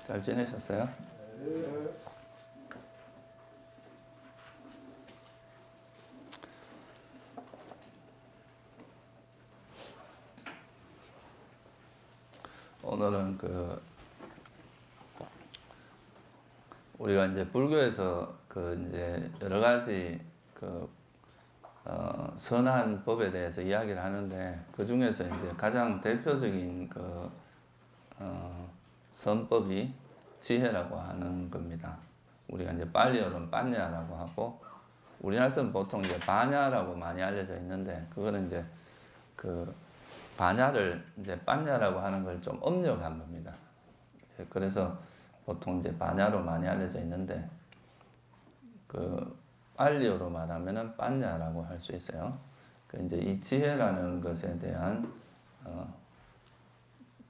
잘 지내셨어요? 오늘은 우리가 이제 불교에서 이제 여러 가지 선한 법에 대해서 이야기를 하는데, 그 중에서 이제 가장 대표적인 선법이 지혜라고 하는 겁니다. 우리가 이제 빨리어로는 빠냐라고 하고, 우리나라에서는 보통 이제 바냐라고 많이 알려져 있는데, 그거는 이제 바냐를 이제 빠냐라고 하는 걸 좀 업력한 겁니다. 그래서 보통 이제 바냐로 많이 알려져 있는데, 빨리어로 말하면은 빠냐라고 할 수 있어요. 이제 이 지혜라는 것에 대한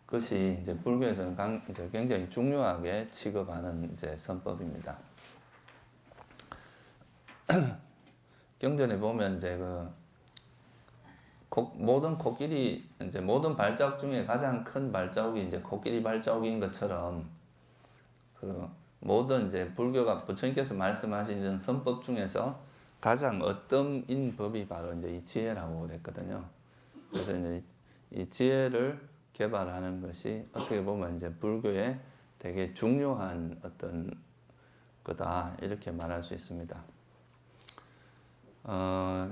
것이 이제 불교에서는 이제 굉장히 중요하게 취급하는 이제 선법입니다. 경전에 보면 이제 모든 코끼리, 이제 모든 발자국 중에 가장 큰 발자국이 이제 코끼리 발자국인 것처럼, 모든 이제 불교가 부처님께서 말씀하시는 선법 중에서 가장 어떤인 법이 바로 이제 이 지혜라고 그랬거든요. 그래서 이제 이 지혜를 개발하는 것이 어떻게 보면 이제 불교의 되게 중요한 어떤 거다, 이렇게 말할 수 있습니다.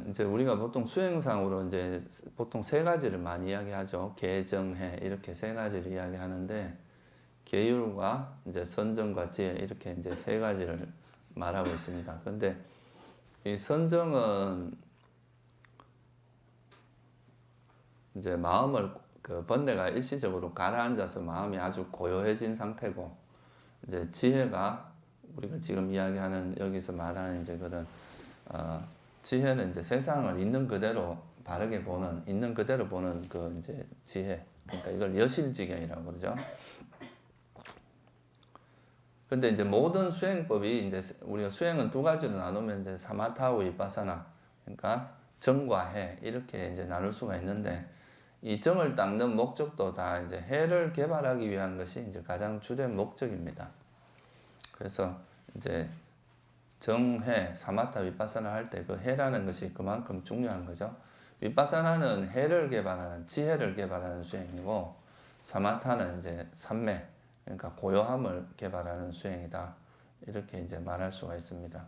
이제 우리가 보통 수행상으로 이제 보통 세 가지를 많이 이야기하죠. 계정해, 이렇게 세 가지를 이야기하는데, 계율과 이제 선정과 지혜, 이렇게 이제 세 가지를 말하고 있습니다. 근데 이 선정은 이제 마음을 번뇌가 일시적으로 가라앉아서 마음이 아주 고요해진 상태고, 이제 지혜가 우리가 지금 이야기하는, 여기서 말하는 이제 그런 지혜는 이제 세상을 있는 그대로 바르게 보는, 있는 그대로 보는 이제 지혜. 그러니까 이걸 여실지경이라고 그러죠. 근데 이제 모든 수행법이 이제 우리가 수행은 두 가지로 나누면 이제 사마타와 위파사나, 그러니까 정과 해, 이렇게 이제 나눌 수가 있는데, 이 정을 닦는 목적도 다 이제 해를 개발하기 위한 것이 이제 가장 주된 목적입니다. 그래서 이제 정해, 사마타, 위파사나 할 때 그 해라는 것이 그만큼 중요한 거죠. 위파사나는 해를 개발하는, 지혜를 개발하는 수행이고, 사마타는 이제 삼매, 그러니까 고요함을 개발하는 수행이다, 이렇게 이제 말할 수가 있습니다.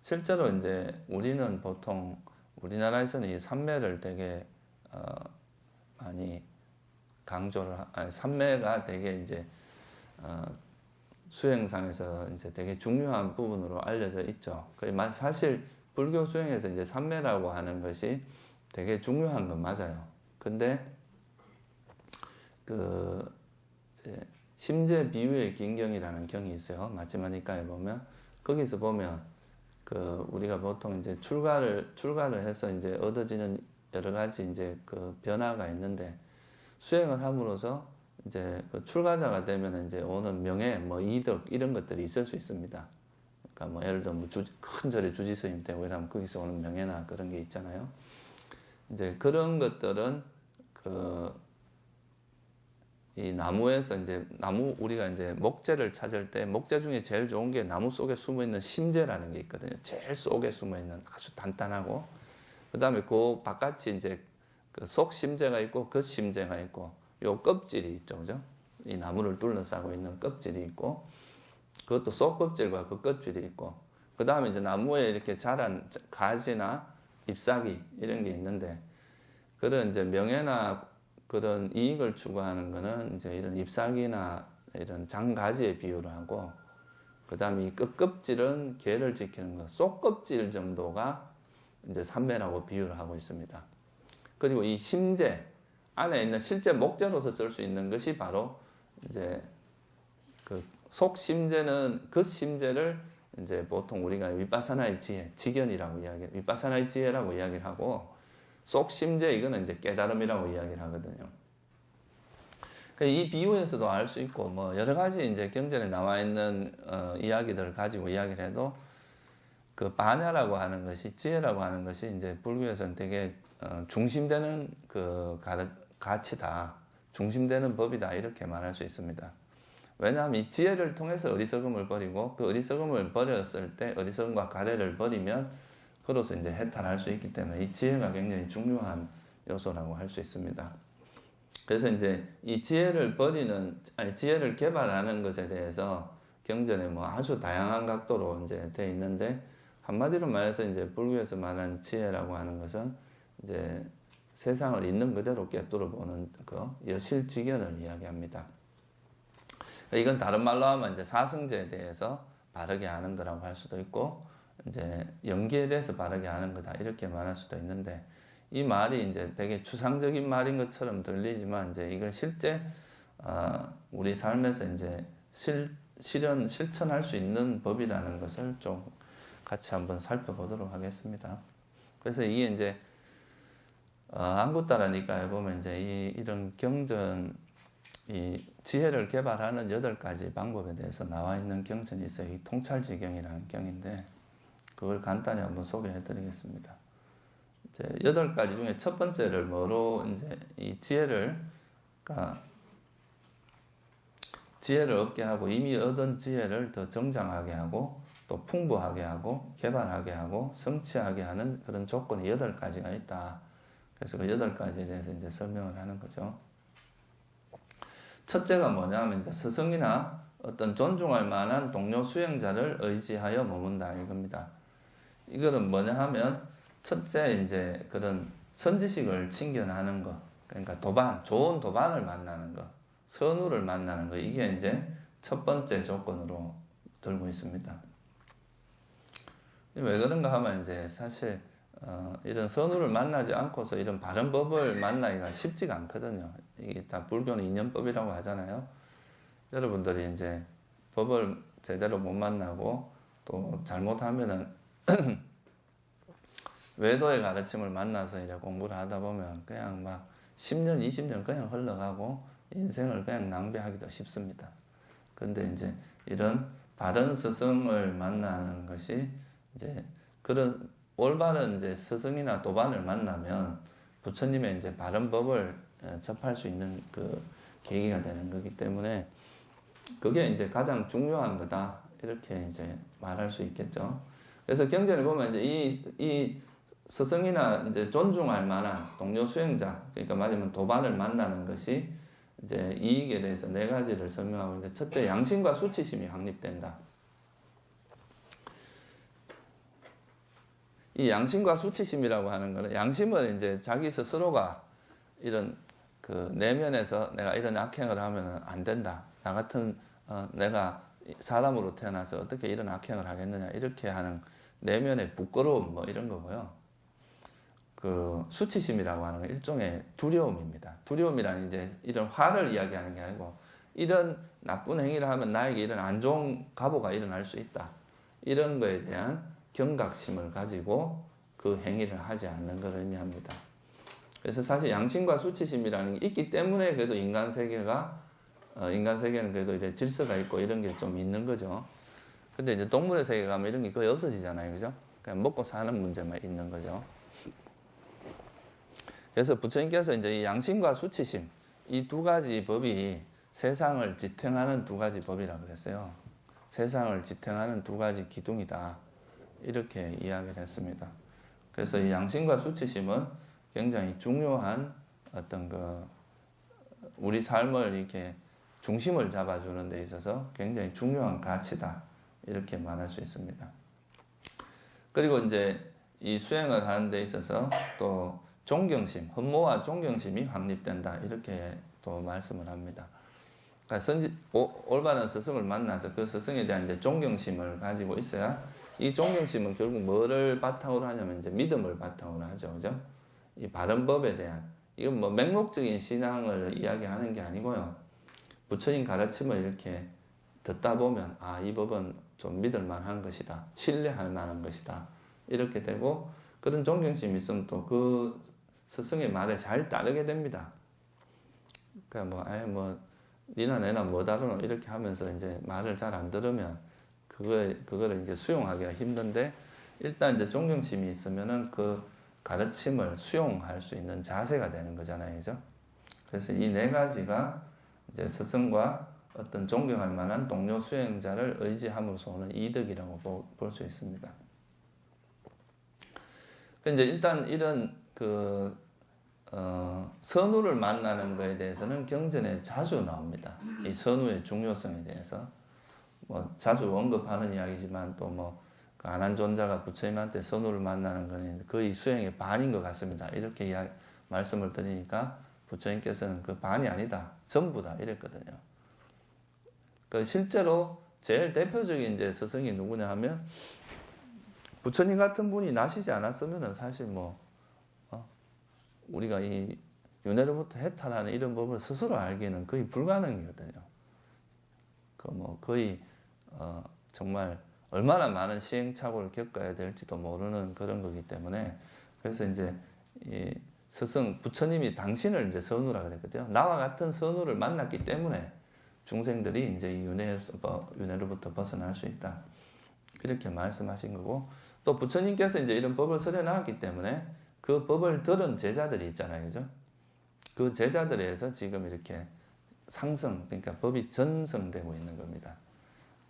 실제로 이제 우리는 보통 우리나라에서는 이 삼매를 되게 많이 강조를, 삼매가 되게 이제 수행상에서 이제 되게 중요한 부분으로 알려져 있죠. 사실 불교 수행에서 이제 삼매라고 하는 것이 되게 중요한 건 맞아요. 근데 이제 심재 비유의 긴경이라는 경이 있어요. 마치마니까에 보면, 거기서 보면 우리가 보통 이제 출가를 해서 이제 얻어지는 여러 가지 이제 변화가 있는데, 수행을 함으로써 이제 출가자가 되면 이제 오는 명예, 이득, 이런 것들이 있을 수 있습니다. 그러니까 예를 들면 큰 절에 주지스님 되고 이러면 거기서 오는 명예나 그런 게 있잖아요. 이제 그런 것들은 이 나무에서 이제 우리가 이제 목재를 찾을 때, 목재 중에 제일 좋은 게 나무 속에 숨어 있는 심재라는 게 있거든요. 제일 속에 숨어 있는 아주 단단하고, 그 다음에 그 바깥이 이제 속 심재가 있고 겉 심재가 있고, 요 껍질이 있죠, 그죠? 이 나무를 둘러싸고 있는 껍질이 있고, 그것도 속 껍질과 그 껍질이 있고, 그 다음에 이제 나무에 이렇게 자란 가지나 잎사귀, 이런 게 있는데, 그런 이제 명예나 그런 이익을 추구하는 거는 이제 이런 잎사귀나 이런 장가지에 비유를 하고, 그 다음에 이 끝껍질은 개를 지키는 것, 속껍질 정도가 이제 삼매라고 비유를 하고 있습니다. 그리고 이 심재, 안에 있는 실제 목재로서 쓸 수 있는 것이 바로 이제 속심재는, 겉심재를 이제 보통 우리가 위파사나의 지혜, 지견이라고 위파사나의 지혜라고 이야기를 하고, 속심재, 이거는 이제 깨달음이라고 이야기를 하거든요. 이 비유에서도 알 수 있고, 여러 가지 이제 경전에 나와 있는 이야기들을 가지고 이야기를 해도, 바냐라고 하는 것이, 지혜라고 하는 것이 이제 불교에서는 되게 중심되는 가치다, 중심되는 법이다, 이렇게 말할 수 있습니다. 왜냐하면 이 지혜를 통해서 어리석음을 버리고 그 어리석음을 버렸을 때 어리석음과 가래를 버리면 그로서 이제 해탈할 수 있기 때문에 이 지혜가 굉장히 중요한 요소라고 할 수 있습니다. 그래서 이제 이 지혜를 지혜를 개발하는 것에 대해서 경전에 뭐 아주 다양한 각도로 이제 돼 있는데 한마디로 말해서 이제 불교에서 말하는 지혜라고 하는 것은 이제 세상을 있는 그대로 꿰뚫어 보는 그 여실직연을 이야기합니다. 이건 다른 말로 하면 이제 사성제에 대해서 바르게 아는 거라고 할 수도 있고 이제 연기에 대해서 바르게 아는 거다 이렇게 말할 수도 있는데 이 말이 이제 되게 추상적인 말인 것처럼 들리지만 이제 이걸 실제 우리 삶에서 이제 실천할 수 있는 법이라는 것을 좀 같이 한번 살펴보도록 하겠습니다. 그래서 이게 이제 안구따라니까에 보면 이제 이런 경전 이 지혜를 개발하는 8가지 방법에 대해서 나와 있는 경전이 있어요. 이 통찰지경이라는 경인데 그걸 간단히 한번 소개해 드리겠습니다. 이제 8가지 중에 첫 번째를 뭐로 이제 이 지혜를 얻게 하고 이미 얻은 지혜를 더 정장하게 하고 또 풍부하게 하고 개발하게 하고 성취하게 하는 그런 조건이 8가지가 있다. 그래서 그 8가지에 대해서 이제 설명을 하는 거죠. 첫째가 뭐냐면 이제 스승이나 어떤 존중할 만한 동료 수행자를 의지하여 머문다 이겁니다. 이거는 뭐냐 하면 첫째 이제 그런 선지식을 챙겨나는 거, 그러니까 좋은 도반을 만나는 거, 선우를 만나는 거 이게 이제 첫 번째 조건으로 들고 있습니다. 왜 그런가 하면 이제 사실 이런 선우를 만나지 않고서 이런 바른 법을 만나기가 쉽지가 않거든요. 이게 다 불교는 인연법이라고 하잖아요. 여러분들이 이제 법을 제대로 못 만나고 또 잘못하면은 외도의 가르침을 만나서 이제 공부를 하다 보면 그냥 막 10년, 20년 그냥 흘러가고 인생을 그냥 낭비하기도 쉽습니다. 근데 이제 이런 바른 스승을 만나는 것이 이제 그런 올바른 이제 스승이나 도반을 만나면 부처님의 이제 바른 법을 접할 수 있는 그 계기가 되는 거기 때문에 그게 이제 가장 중요한 거다. 이렇게 이제 말할 수 있겠죠. 그래서 경전을 보면 이제 이 스승이나 이제 존중할 만한 동료 수행자, 그러니까 말하자면 도반을 만나는 것이 이제 이익에 대해서 4가지를 설명하고 있는데 첫째 양심과 수치심이 확립된다. 이 양심과 수치심이라고 하는 거는 양심은 이제 자기 스스로가 이런 그 내면에서 내가 이런 악행을 하면 안 된다. 나 같은 내가 사람으로 태어나서 어떻게 이런 악행을 하겠느냐 이렇게 하는 내면의 부끄러움 뭐 이런 거고요. 그 수치심이라고 하는 건 일종의 두려움입니다. 두려움이라는 이제 이런 화를 이야기하는 게 아니고 이런 나쁜 행위를 하면 나에게 이런 안 좋은 가보가 일어날 수 있다. 이런 거에 대한 경각심을 가지고 그 행위를 하지 않는 걸 의미합니다. 그래서 사실 양심과 수치심이라는 게 있기 때문에 그래도 인간 세계는 그래도 이제 질서가 있고 이런 게 좀 있는 거죠. 근데 이제 동물의 세계 가면 이런 게 거의 없어지잖아요. 그죠? 그냥 먹고 사는 문제만 있는 거죠. 그래서 부처님께서 이제 이 양심과 수치심, 이 2가지 법이 세상을 지탱하는 2가지 법이라고 그랬어요. 세상을 지탱하는 2가지 기둥이다. 이렇게 이야기를 했습니다. 그래서 이 양심과 수치심은 굉장히 중요한 어떤 우리 삶을 이렇게 중심을 잡아주는 데 있어서 굉장히 중요한 가치다. 이렇게 말할 수 있습니다. 그리고 이제 이 수행을 하는 데 있어서 또 존경심, 흠모와 존경심이 확립된다. 이렇게 또 말씀을 합니다. 그러니까 올바른 스승을 만나서 그 스승에 대한 이제 존경심을 가지고 있어야 이 존경심은 결국 뭐를 바탕으로 하냐면 이제 믿음을 바탕으로 하죠. 그죠? 이 바른 법에 대한, 이건 뭐 맹목적인 신앙을 이야기하는 게 아니고요. 부처님 가르침을 이렇게 듣다 보면, 아, 이 법은 좀 믿을 만한 것이다. 신뢰할 만한 것이다. 이렇게 되고, 그런 존경심이 있으면 또 그 스승의 말에 잘 따르게 됩니다. 그러니까 니나 내나 뭐 다르노 이렇게 하면서 이제 말을 잘 안 들으면 그거를 이제 수용하기가 힘든데, 일단 이제 존경심이 있으면은 그 가르침을 수용할 수 있는 자세가 되는 거잖아요. 그죠? 그래서 이 4가지가 이제 스승과 어떤 존경할 만한 동료 수행자를 의지함으로써 오는 이득이라고 볼 수 있습니다. 이제 일단 이런 선우를 만나는 것에 대해서는 경전에 자주 나옵니다. 이 선우의 중요성에 대해서 뭐 자주 언급하는 이야기지만 또 뭐 안한존자가 부처님한테 선우를 만나는 것은 거의 수행의 반인 것 같습니다. 이렇게 말씀을 드리니까 부처님께서는 그 반이 아니다, 전부다 이랬거든요. 실제로 제일 대표적인 이제 스승이 누구냐 하면 부처님 같은 분이 나시지 않았으면은 사실 우리가 이 윤회로부터 해탈하는 이런 법을 스스로 알기는 거의 불가능이거든요. 거의 정말 얼마나 많은 시행착오를 겪어야 될지도 모르는 그런 거기 때문에 그래서 이제 이 스승 부처님이 당신을 이제 선우라 그랬거든요. 나와 같은 선우를 만났기 때문에 중생들이 이제 이 윤회로부터 벗어날 수 있다. 이렇게 말씀하신 거고 또 부처님께서 이제 이런 법을 설해놨기 때문에 그 법을 들은 제자들이 있잖아요. 그죠? 그 제자들에서 지금 이렇게 상승, 그러니까 법이 전승되고 있는 겁니다.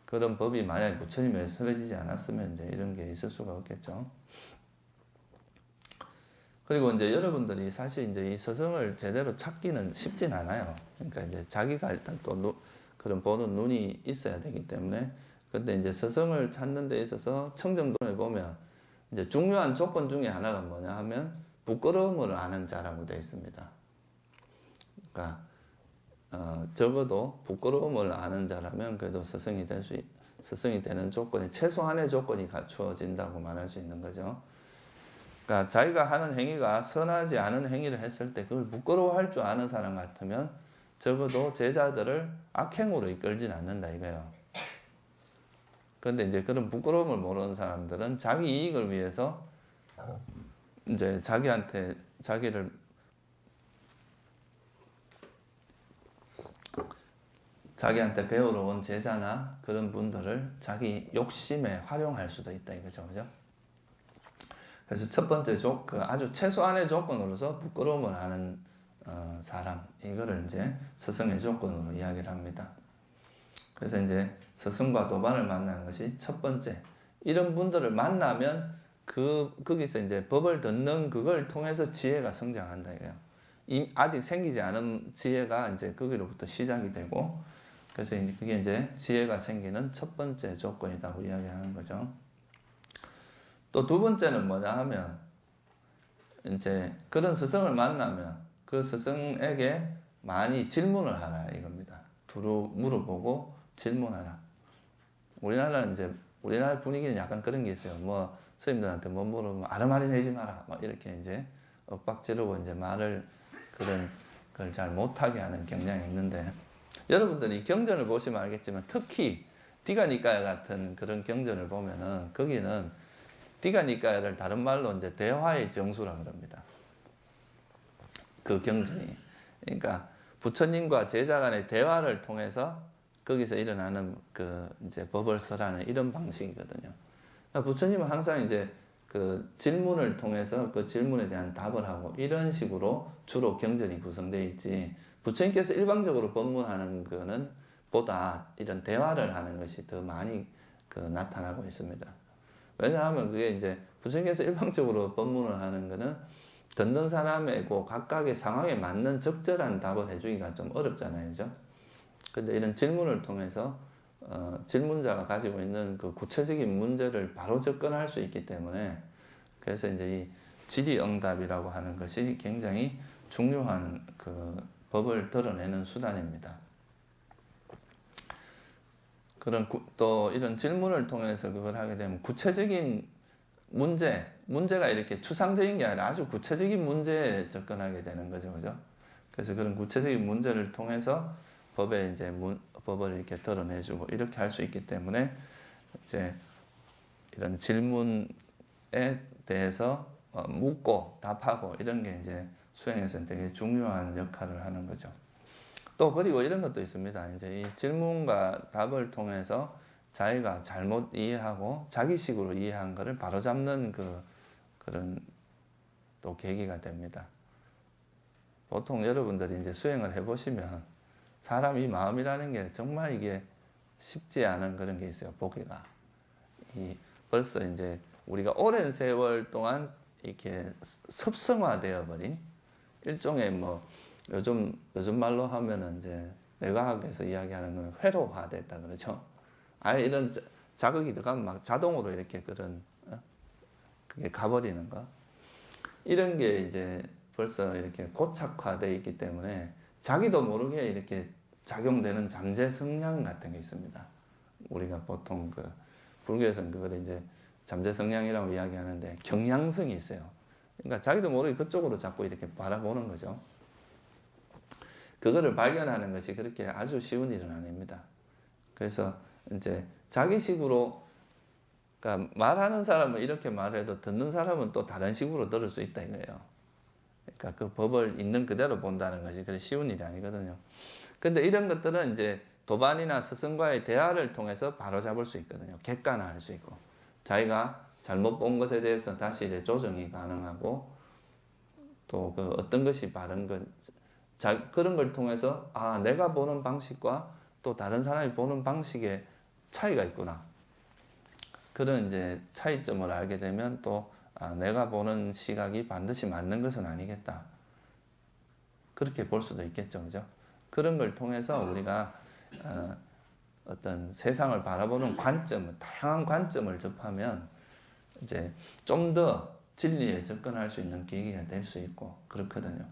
그런 법이 만약에 부처님에 설해지지 않았으면 이제 이런 게 있을 수가 없겠죠. 그리고 이제 여러분들이 사실 이제 이 스승을 제대로 찾기는 쉽진 않아요. 그러니까 이제 자기가 일단 또 그런 보는 눈이 있어야 되기 때문에 근데 이제 스승을 찾는 데 있어서 청정론에 보면 이제 중요한 조건 중에 하나가 뭐냐 하면 부끄러움을 아는 자라고 되어 있습니다. 그러니까 적어도 부끄러움을 아는 자라면 그래도 스승이 되는 조건이 최소한의 조건이 갖추어진다고 말할 수 있는 거죠. 그러니까 자기가 하는 행위가 선하지 않은 행위를 했을 때 그걸 부끄러워할 줄 아는 사람 같으면 적어도 제자들을 악행으로 이끌진 않는다 이거예요. 그런데 이제 그런 부끄러움을 모르는 사람들은 자기 이익을 위해서 이제 자기한테 배우러 온 제자나 그런 분들을 자기 욕심에 활용할 수도 있다 이거죠, 그죠? 그래서 첫 번째 아주 최소한의 조건으로서 부끄러움을 아는 사람 이거를 이제 스승의 조건으로 이야기를 합니다. 그래서 이제 스승과 도반을 만나는 것이 첫 번째. 이런 분들을 만나면 거기서 이제 법을 듣는 그걸 통해서 지혜가 성장한다 이거예요. 아직 생기지 않은 지혜가 이제 거기로부터 시작이 되고 그래서 그게 이제 지혜가 생기는 첫 번째 조건이라고 이야기하는 거죠. 또 두 번째는 뭐냐 하면 이제 그런 스승을 만나면 그 스승에게 많이 질문을 하라 이겁니다. 두루 물어보고 질문하라. 우리나라 분위기는 약간 그런 게 있어요. 뭐 스님들한테 뭐 물으면 아르마리 내지 마라. 막 이렇게 이제 엇박지르고 이제 말을 그런 걸 잘 못하게 하는 경향이 있는데 여러분들이 경전을 보시면 알겠지만 특히 디가니까야 같은 그런 경전을 보면은 거기는 디가니까야를 다른 말로 이제 대화의 정수라 그럽니다. 그 경전이. 그러니까 부처님과 제자 간의 대화를 통해서 거기서 일어나는 이제 법을 설하는 이런 방식이거든요. 그러니까 부처님은 항상 이제 그 질문을 통해서 그 질문에 대한 답을 하고 이런 식으로 주로 경전이 구성되어 있지 부처님께서 일방적으로 법문하는 거는 보다 이런 대화를 하는 것이 더 많이 나타나고 있습니다. 왜냐하면 그게 이제 부처님께서 일방적으로 법문을 하는 거는 듣는 사람의 각각의 상황에 맞는 적절한 답을 해주기가 좀 어렵잖아요. 그죠? 근데 이런 질문을 통해서 질문자가 가지고 있는 그 구체적인 문제를 바로 접근할 수 있기 때문에 그래서 이제 이 질의응답이라고 하는 것이 굉장히 중요한 그 법을 드러내는 수단입니다. 또 이런 질문을 통해서 그걸 하게 되면 구체적인 문제가 이렇게 추상적인 게 아니라 아주 구체적인 문제에 접근하게 되는 거죠. 그죠? 그래서 그런 구체적인 문제를 통해서 법을 이렇게 드러내주고 이렇게 할 수 있기 때문에 이제 이런 질문에 대해서 묻고 답하고 이런 게 이제 수행에서는 되게 중요한 역할을 하는 거죠. 또 그리고 이런 것도 있습니다. 이제 이 질문과 답을 통해서 자기가 잘못 이해하고 자기식으로 이해한 것을 바로잡는 그런 또 계기가 됩니다. 보통 여러분들이 이제 수행을 해보시면 사람이 마음이라는 게 정말 이게 쉽지 않은 그런 게 있어요. 보기가. 벌써 이제 우리가 오랜 세월 동안 이렇게 습성화되어 버린 일종의 뭐 요즘 말로 하면은 이제 뇌과학에서 이야기하는 건 회로화됐다 그러죠. 아예 이런 자극이 들어가면 막 자동으로 이렇게 그런 그게 가버리는 거. 이런 게 이제 벌써 이렇게 고착화되어 있기 때문에 자기도 모르게 이렇게 작용되는 잠재 성향 같은 게 있습니다. 우리가 보통 그 불교에서는 그걸 이제 잠재 성향이라고 이야기하는데 경향성이 있어요. 그러니까 자기도 모르게 그쪽으로 자꾸 이렇게 바라보는 거죠. 그거를 발견하는 것이 그렇게 아주 쉬운 일은 아닙니다. 그래서 이제 자기식으로, 그러니까 말하는 사람은 이렇게 말해도 듣는 사람은 또 다른 식으로 들을 수 있다 이거예요. 그러니까 그 법을 있는 그대로 본다는 것이 그렇게 쉬운 일이 아니거든요. 근데 이런 것들은 이제 도반이나 스승과의 대화를 통해서 바로잡을 수 있거든요. 객관화할 수 있고, 자기가 잘못 본 것에 대해서 다시 이제 조정이 가능하고, 또 그 어떤 것이 바른 것, 그런 걸 통해서 아, 내가 보는 방식과 또 다른 사람이 보는 방식에 차이가 있구나. 그런 이제 차이점을 알게 되면 또 아, 내가 보는 시각이 반드시 맞는 것은 아니겠다. 그렇게 볼 수도 있겠죠, 그죠? 그런 걸 통해서 우리가 어떤 세상을 바라보는 관점을, 다양한 관점을 접하면 이제 좀 더 진리에 접근할 수 있는 계기가 될 수 있고 그렇거든요.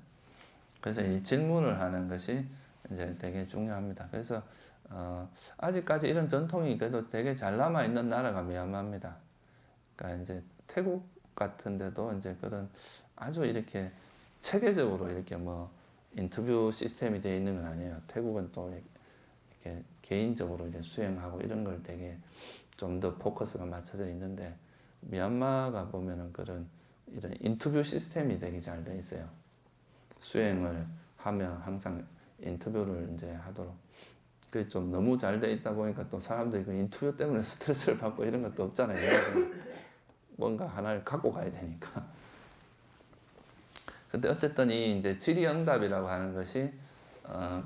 그래서 이 질문을 하는 것이 이제 되게 중요합니다. 그래서 아직까지 이런 전통이 그래도 되게 잘 남아 있는 나라가 미얀마입니다. 그러니까 이제 태국 같은 데도 이제 그런 아주 이렇게 체계적으로 이렇게 뭐 인터뷰 시스템이 되어 있는 건 아니에요. 태국은 또 이렇게 개인적으로 이제 수행하고 이런 걸 되게 좀 더 포커스가 맞춰져 있는데, 미얀마가 보면은 그런 이런 인터뷰 시스템이 되게 잘 돼 있어요. 수행을 하면 항상 인터뷰를 이제 하도록. 그게 좀 너무 잘 돼 있다 보니까 또 사람들이 그 인터뷰 때문에 스트레스를 받고 이런 것도 없잖아요. 뭔가 하나를 갖고 가야 되니까. 근데 어쨌든 이 이제 질의응답이라고 하는 것이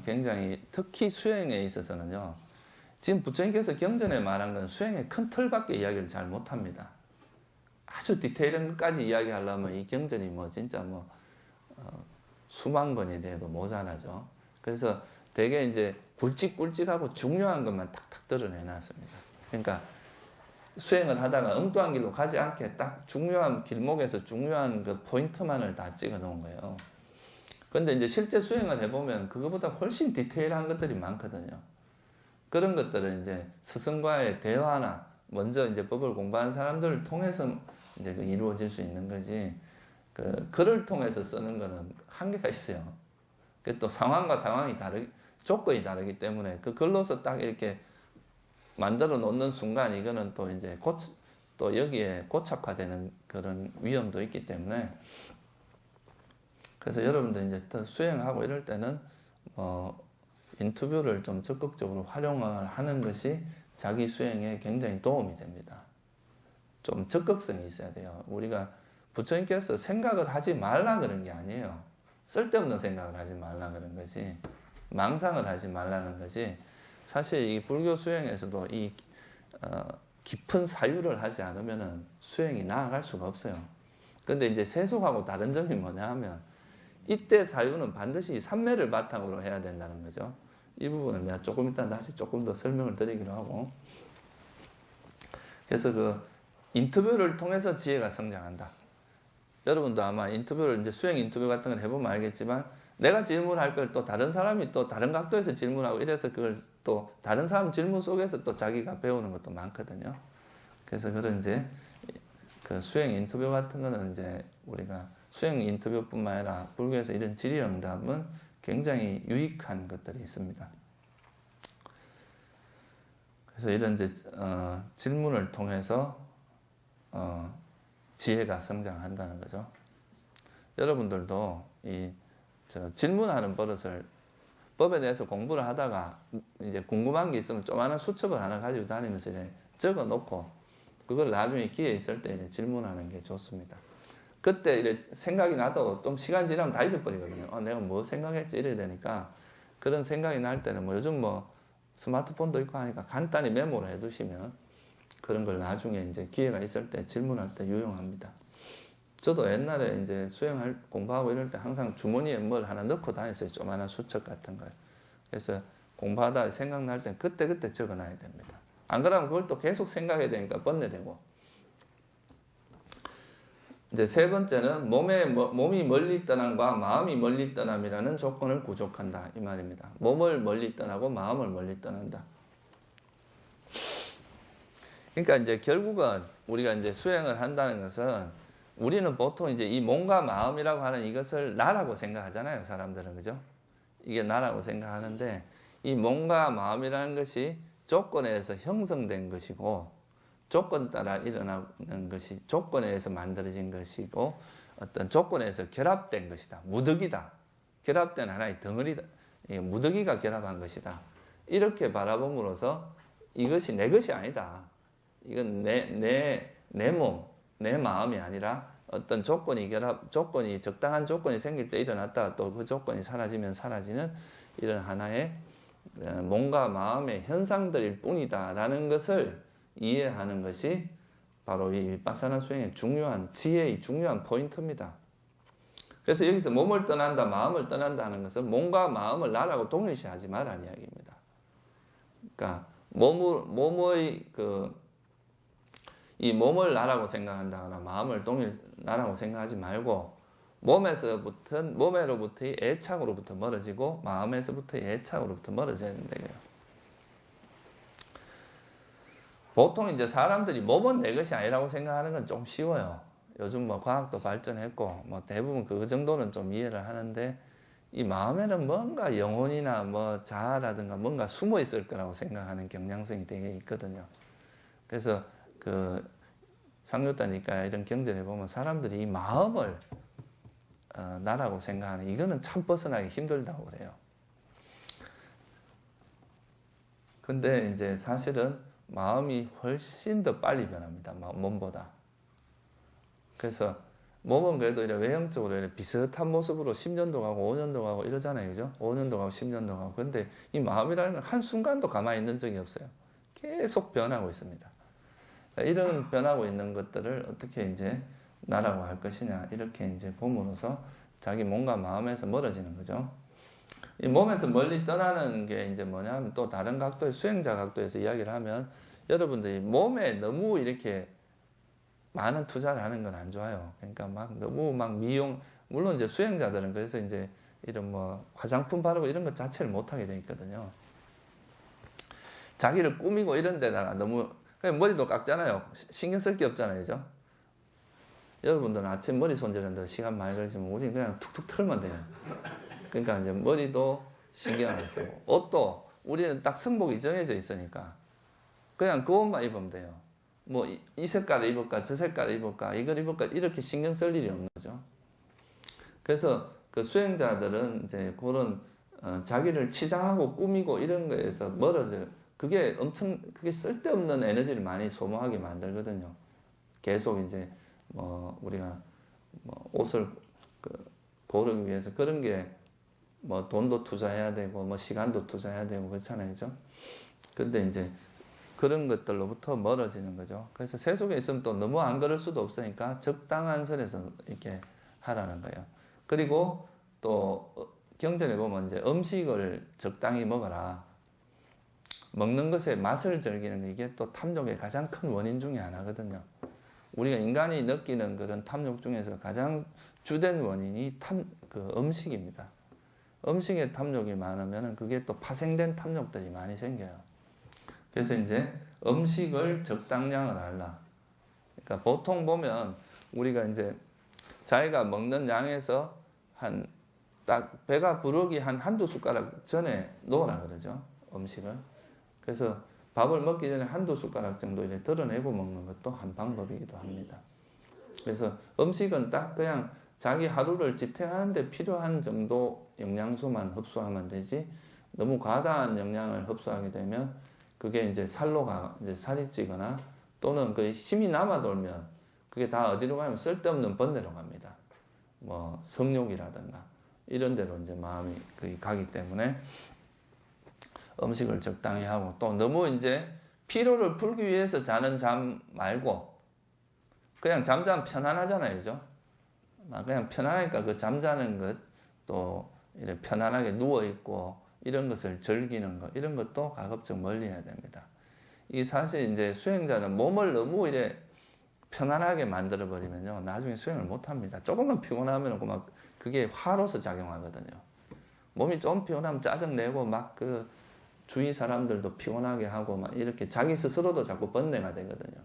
굉장히 특히 수행에 있어서는요. 지금 부처님께서 경전에 말한 건 수행의 큰 틀밖에 이야기를 잘 못합니다. 아주 디테일한 것까지 이야기하려면 이 경전이 뭐 진짜 뭐 수만 권이 돼도 모자라죠. 그래서 되게 이제 굵직굵직하고 중요한 것만 탁탁 드러내놨습니다. 그러니까 수행을 하다가 엉뚱한 길로 가지 않게 딱 중요한 길목에서 중요한 그 포인트만을 다 찍어 놓은 거예요. 근데 이제 실제 수행을 해보면 그거보다 훨씬 디테일한 것들이 많거든요. 그런 것들은 이제 스승과의 대화나 먼저 이제 법을 공부한 사람들을 통해서 이제 이루어질 수 있는 거지, 그 글을 통해서 쓰는 거는 한계가 있어요. 그 또 상황과 상황이 조건이 다르기 때문에 그 글로서 딱 이렇게 만들어 놓는 순간 이거는 또 이제 또 여기에 고착화되는 그런 위험도 있기 때문에, 그래서 여러분들 이제 또 수행하고 이럴 때는 인터뷰를 좀 적극적으로 활용을 하는 것이 자기 수행에 굉장히 도움이 됩니다. 좀 적극성이 있어야 돼요. 우리가 부처님께서 생각을 하지 말라 그런 게 아니에요. 쓸데없는 생각을 하지 말라 그런 거지, 망상을 하지 말라는 거지. 사실 이 불교 수행에서도 이 깊은 사유를 하지 않으면은 수행이 나아갈 수가 없어요. 근데 이제 세속하고 다른 점이 뭐냐 하면 이때 사유는 반드시 삼매를 바탕으로 해야 된다는 거죠. 이 부분은 내가 조금 이따 다시 조금 더 설명을 드리기로 하고, 그래서 그 인터뷰를 통해서 지혜가 성장한다. 여러분도 아마 인터뷰를 이제 수행 인터뷰 같은 걸 해보면 알겠지만, 내가 질문할 걸 또 다른 사람이 또 다른 각도에서 질문하고 이래서 그걸 또 다른 사람 질문 속에서 또 자기가 배우는 것도 많거든요. 그래서 그런 이제 그 수행 인터뷰 같은 거는 이제 우리가 수행 인터뷰뿐만 아니라 불교에서 이런 질의응답은 굉장히 유익한 것들이 있습니다. 그래서 이런 이제 질문을 통해서 지혜가 성장한다는 거죠. 여러분들도 이 질문하는 버릇을, 법에 대해서 공부를 하다가 이제 궁금한 게 있으면 조그마한 수첩을 하나 가지고 다니면서 이제 적어 놓고 그걸 나중에 기회 있을 때 이제 질문하는 게 좋습니다. 그때 이제 생각이 나도 좀 시간 지나면 다 잊어버리거든요. 내가 뭐 생각했지 이래야 되니까 그런 생각이 날 때는 뭐 요즘 뭐 스마트폰도 있고 하니까 간단히 메모를 해두시면 그런 걸 나중에 이제 기회가 있을 때 질문할 때 유용합니다. 저도 옛날에 이제 공부하고 이럴 때 항상 주머니에 뭘 하나 넣고 다녔어요. 조그마한 수첩 같은 걸. 그래서 공부하다 생각날 때 그때 적어놔야 됩니다. 안 그러면 그걸 또 계속 생각해야 되니까 번뇌되고. 이제 세 번째는 몸이 멀리 떠남과 마음이 멀리 떠남이라는 조건을 구족한다. 이 말입니다. 몸을 멀리 떠나고 마음을 멀리 떠난다. 그러니까 이제 결국은 우리가 이제 수행을 한다는 것은 우리는 보통 이제 이 몸과 마음이라고 하는 이것을 나라고 생각하잖아요. 사람들은. 그죠? 이게 나라고 생각하는데 이 몸과 마음이라는 것이 조건에 의해서 형성된 것이고 조건 따라 일어나는 것이 조건에 의해서 만들어진 것이고 어떤 조건에 의해서 결합된 것이다. 무더기다. 결합된 하나의 덩어리다. 무더기가 결합한 것이다. 이렇게 바라봄으로써 이것이 내 것이 아니다. 이건 내 몸, 내 마음이 아니라 어떤 조건이 적당한 조건이 생길 때 일어났다가 또 그 조건이 사라지면 사라지는 이런 하나의 몸과 마음의 현상들일 뿐이다라는 것을 이해하는 것이 바로 이 비파사나 수행의 중요한 지혜의 중요한 포인트입니다. 그래서 여기서 몸을 떠난다, 마음을 떠난다 하는 것은 몸과 마음을 나라고 동일시하지 말라는 이야기입니다. 그러니까 이 몸을 나라고 생각한다거나 마음을 나라고 생각하지 말고 몸으로부터의 애착으로부터 멀어지고 마음에서부터의 애착으로부터 멀어져야 된다고요. 보통 이제 사람들이 몸은 내 것이 아니라고 생각하는 건 좀 쉬워요. 요즘 뭐 과학도 발전했고 뭐 대부분 그 정도는 좀 이해를 하는데 이 마음에는 뭔가 영혼이나 뭐 자아라든가 뭔가 숨어 있을 거라고 생각하는 경향성이 되게 있거든요. 그래서 그 상류다니까 이런 경전에 보면 사람들이 이 마음을 나라고 생각하는 이거는 참 벗어나기 힘들다고 그래요. 근데 이제 사실은 마음이 훨씬 더 빨리 변합니다. 몸보다. 그래서 몸은 그래도 이렇게 외형적으로 이렇게 비슷한 모습으로 10년도 가고 5년도 가고 이러잖아요. 그죠? 5년도 가고 10년도 가고. 근데 이 마음이라는 건 한순간도 가만히 있는 적이 없어요. 계속 변하고 있습니다. 이런 변하고 있는 것들을 어떻게 이제 나라고 할 것이냐. 이렇게 이제 봄으로써 자기 몸과 마음에서 멀어지는 거죠. 이 몸에서 멀리 떠나는 게 이제 뭐냐면 또 다른 각도의 수행자 각도에서 이야기를 하면 여러분들이 몸에 너무 이렇게 많은 투자를 하는 건 안 좋아요. 그러니까 너무 미용, 물론 이제 수행자들은 그래서 이제 이런 뭐 화장품 바르고 이런 것 자체를 못하게 돼 있거든요. 자기를 꾸미고 이런 데다가 너무, 그냥 머리도 깎잖아요. 신경 쓸 게 없잖아요. 그죠? 여러분들은 아침 머리 손질하는데 시간 많이 걸리시면 우리는 그냥 툭툭 털면 돼요. 그러니까 이제 머리도 신경 안 쓰고 옷도 우리는 딱 성복이 정해져 있으니까 그냥 그 옷만 입으면 돼요. 뭐 이 색깔을 입을까 저 색깔을 입을까 이걸 입을까 이렇게 신경 쓸 일이 없는 거죠. 그래서 그 수행자들은 이제 그런 자기를 치장하고 꾸미고 이런 거에서 멀어져. 그게 쓸데없는 에너지를 많이 소모하게 만들거든요. 계속 이제 뭐 우리가 뭐 옷을 고르기 위해서 그런 게 뭐 돈도 투자해야 되고 뭐 시간도 투자해야 되고 그렇잖아요. 그죠? 근데 이제 그런 것들로부터 멀어지는 거죠. 그래서 세속에 있으면 또 너무 안 그럴 수도 없으니까 적당한 선에서 이렇게 하라는 거예요. 그리고 또 경전에 보면 이제 음식을 적당히 먹어라. 먹는 것에 맛을 즐기는 게 이게 또 탐욕의 가장 큰 원인 중에 하나거든요. 우리가 인간이 느끼는 그런 탐욕 중에서 가장 주된 원인이 음식입니다. 음식에 탐욕이 많으면 그게 또 파생된 탐욕들이 많이 생겨요. 그래서 이제 음식을 적당량을 하라. 그러니까 보통 보면 우리가 이제 자기가 먹는 양에서 딱 배가 부르기 한두 숟가락 전에 놓으라 그러죠. 음식을. 그래서 밥을 먹기 전에 한두 숟가락 정도 이제 덜어내고 먹는 것도 한 방법이기도 합니다. 그래서 음식은 딱 그냥 자기 하루를 지탱하는데 필요한 정도 영양소만 흡수하면 되지 너무 과다한 영양을 흡수하게 되면 그게 이제 이제 살이 찌거나 또는 그 힘이 남아 돌면 그게 다 어디로 가면 쓸데없는 번뇌로 갑니다. 뭐 성욕이라든가 이런 데로 이제 마음이 가기 때문에 음식을 적당히 하고, 또 너무 이제 피로를 풀기 위해서 자는 잠 말고 그냥 잠자면 편안하잖아요, 그죠? 그냥 편안하니까 그 잠자는 것, 또 이렇게 편안하게 누워 있고 이런 것을 즐기는 것, 이런 것도 가급적 멀리 해야 됩니다. 이 사실 이제 수행자는 몸을 너무 이래 편안하게 만들어 버리면요, 나중에 수행을 못 합니다. 조금만 피곤하면 막 그게 화로서 작용하거든요. 몸이 좀 피곤하면 짜증내고 막 그 주위 사람들도 피곤하게 하고 막 이렇게 자기 스스로도 자꾸 번뇌가 되거든요.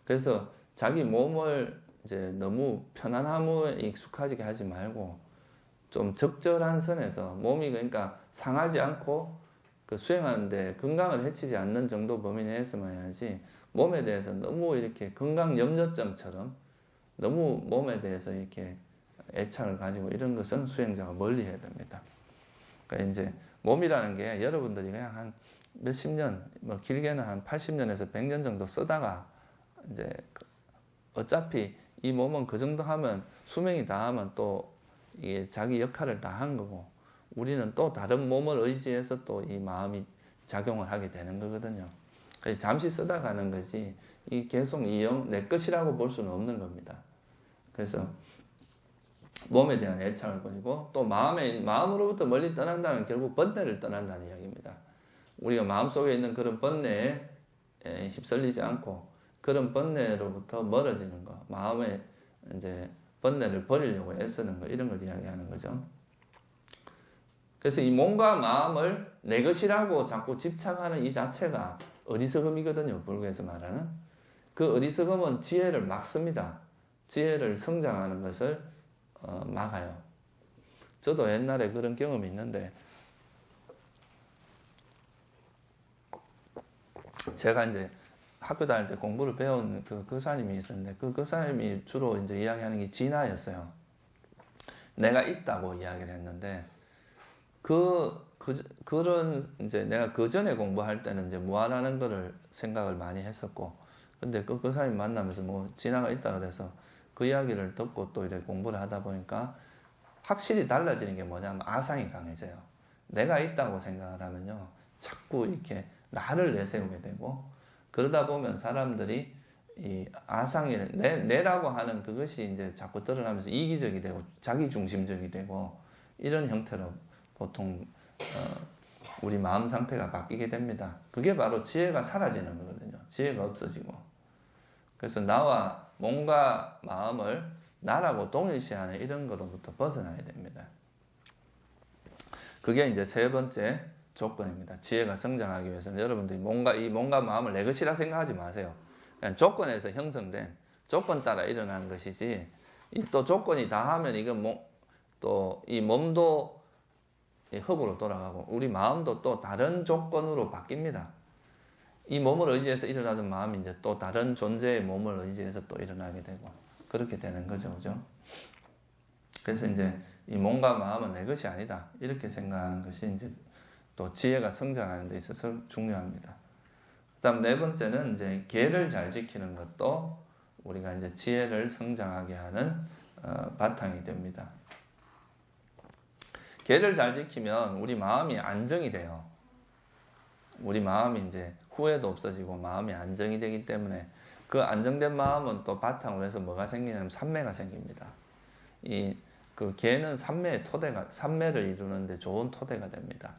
그래서 자기 몸을 이제 너무 편안함에 익숙하게 하지 말고 좀 적절한 선에서 몸이 그러니까 상하지 않고 그 수행하는데 건강을 해치지 않는 정도 범위 내에서만 해야지, 몸에 대해서 너무 이렇게 건강 염려점처럼 너무 몸에 대해서 이렇게 애착을 가지고 이런 것은 수행자가 멀리 해야 됩니다. 그러니까 이제 몸이라는 게 여러분들이 그냥 한 몇십 년, 뭐 길게는 한 80년에서 100년 정도 쓰다가 이제 어차피 이 몸은 그 정도 하면 수명이 다 하면 또 이게 자기 역할을 다 한 거고, 우리는 또 다른 몸을 의지해서 또 이 마음이 작용을 하게 되는 거거든요. 그래서 잠시 쓰다 가는 거지 이 계속 내 것이라고 볼 수는 없는 겁니다. 그래서 몸에 대한 애착을 버리고, 또 마음으로부터 멀리 떠난다는 결국 번뇌를 떠난다는 이야기입니다. 우리가 마음속에 있는 그런 번뇌에 휩쓸리지 않고 그런 번뇌로부터 멀어지는 거, 마음에 이제 번뇌를 버리려고 애쓰는 거, 이런 걸 이야기하는 거죠. 그래서 이 몸과 마음을 내 것이라고 자꾸 집착하는 이 자체가 어리석음이거든요. 불교에서 말하는 그 어리석음은 지혜를 막습니다. 지혜를 성장하는 것을 막아요. 저도 옛날에 그런 경험이 있는데, 제가 이제 학교 다닐 때 공부를 배운 그 교사님이 있었는데, 그 교사님이 주로 이제 이야기하는 게 진화였어요. 내가 있다고 이야기를 했는데, 그런 이제 내가 그 전에 공부할 때는 이제 무한하는 거를 생각을 많이 했었고, 근데 그 교사님 만나면서 뭐 진화가 있다 그래서 그 이야기를 듣고 또 이렇게 공부를 하다 보니까 확실히 달라지는 게 뭐냐면 아상이 강해져요. 내가 있다고 생각을 하면요, 자꾸 이렇게 나를 내세우게 되고, 그러다 보면 사람들이 이 아상이 내라고 하는 그것이 이제 자꾸 드러나면서 이기적이 되고 자기중심적이 되고, 이런 형태로 보통 우리 마음 상태가 바뀌게 됩니다. 그게 바로 지혜가 사라지는 거거든요. 지혜가 없어지고. 그래서 나와 몸과 마음을 나라고 동일시하는 이런 거로부터 벗어나야 됩니다. 그게 이제 세 번째 조건입니다. 지혜가 성장하기 위해서는 여러분들이 이 몸과 마음을 내 것이라 생각하지 마세요. 그냥 조건에서 형성된, 조건 따라 일어나는 것이지, 또 조건이 다 하면 이건 또 이 몸도 흙으로 돌아가고 우리 마음도 또 다른 조건으로 바뀝니다. 이 몸을 의지해서 일어나던 마음이 이제 또 다른 존재의 몸을 의지해서 또 일어나게 되고 그렇게 되는 거죠, 그죠? 그래서 이제 이 몸과 마음은 내 것이 아니다, 이렇게 생각하는 것이 이제 또 지혜가 성장하는 데 있어서 중요합니다. 그다음 네 번째는 이제 계를 잘 지키는 것도 우리가 이제 지혜를 성장하게 하는 바탕이 됩니다. 계를 잘 지키면 우리 마음이 안정이 돼요. 우리 마음이 이제 후회도 없어지고 마음이 안정이 되기 때문에 그 안정된 마음은 또 바탕으로 해서 뭐가 생기냐면 삼매가 생깁니다. 그 계는 삼매를 이루는데 좋은 토대가 됩니다.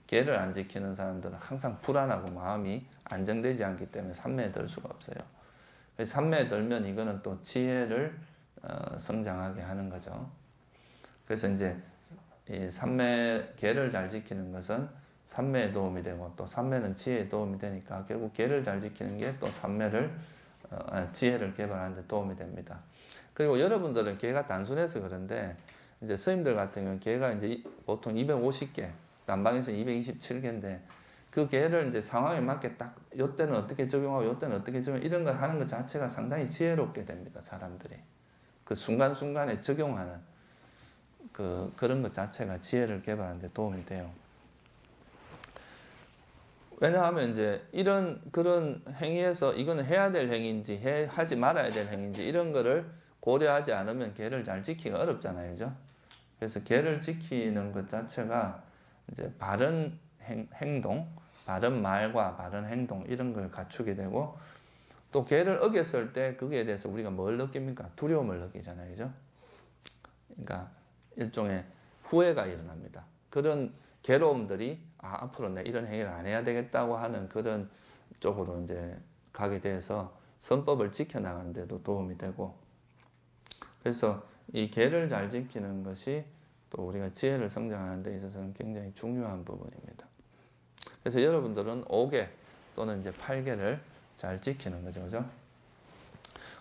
계를 안 지키는 사람들은 항상 불안하고 마음이 안정되지 않기 때문에 삼매에 들 수가 없어요. 삼매에 들면 이거는 또 지혜를 성장하게 하는 거죠. 그래서 이제 이 계를 잘 지키는 것은 삼매에 도움이 되고, 또 삼매는 지혜에 도움이 되니까 결국 계를 잘 지키는 게 또 지혜를 개발하는 데 도움이 됩니다. 그리고 여러분들은 계가 단순해서 그런데 이제 스님들 같은 경우는 계가 이제 보통 250개, 남방에서 227개인데 그 계를 이제 상황에 맞게 딱 요때는 어떻게 적용하고 요때는 어떻게 적용, 이런 걸 하는 것 자체가 상당히 지혜롭게 됩니다. 사람들이 그 순간순간에 적용하는 그런 것 자체가 지혜를 개발하는 데 도움이 돼요. 왜냐하면 이제 그런 행위에서 이거는 해야 될 행위인지 하지 말아야 될 행위인지 이런 거를 고려하지 않으면 계를 잘 지키기가 어렵잖아요, 그죠? 그래서 개를 지키는 것 자체가 이제 바른 행동, 바른 말과 바른 행동 이런 걸 갖추게 되고, 또 개를 어겼을 때 거기에 대해서 우리가 뭘 느낍니까? 두려움을 느끼잖아요, 그죠? 그러니까 일종의 후회가 일어납니다. 그런 괴로움들이 앞으로 내 이런 행위를 안 해야 되겠다고 하는 그런 쪽으로 이제 가게 돼서 선법을 지켜나가는 데도 도움이 되고, 그래서 이 개를 잘 지키는 것이 또 우리가 지혜를 성장하는 데 있어서는 굉장히 중요한 부분입니다. 그래서 여러분들은 5개 또는 이제 8개를 잘 지키는 거죠, 그죠?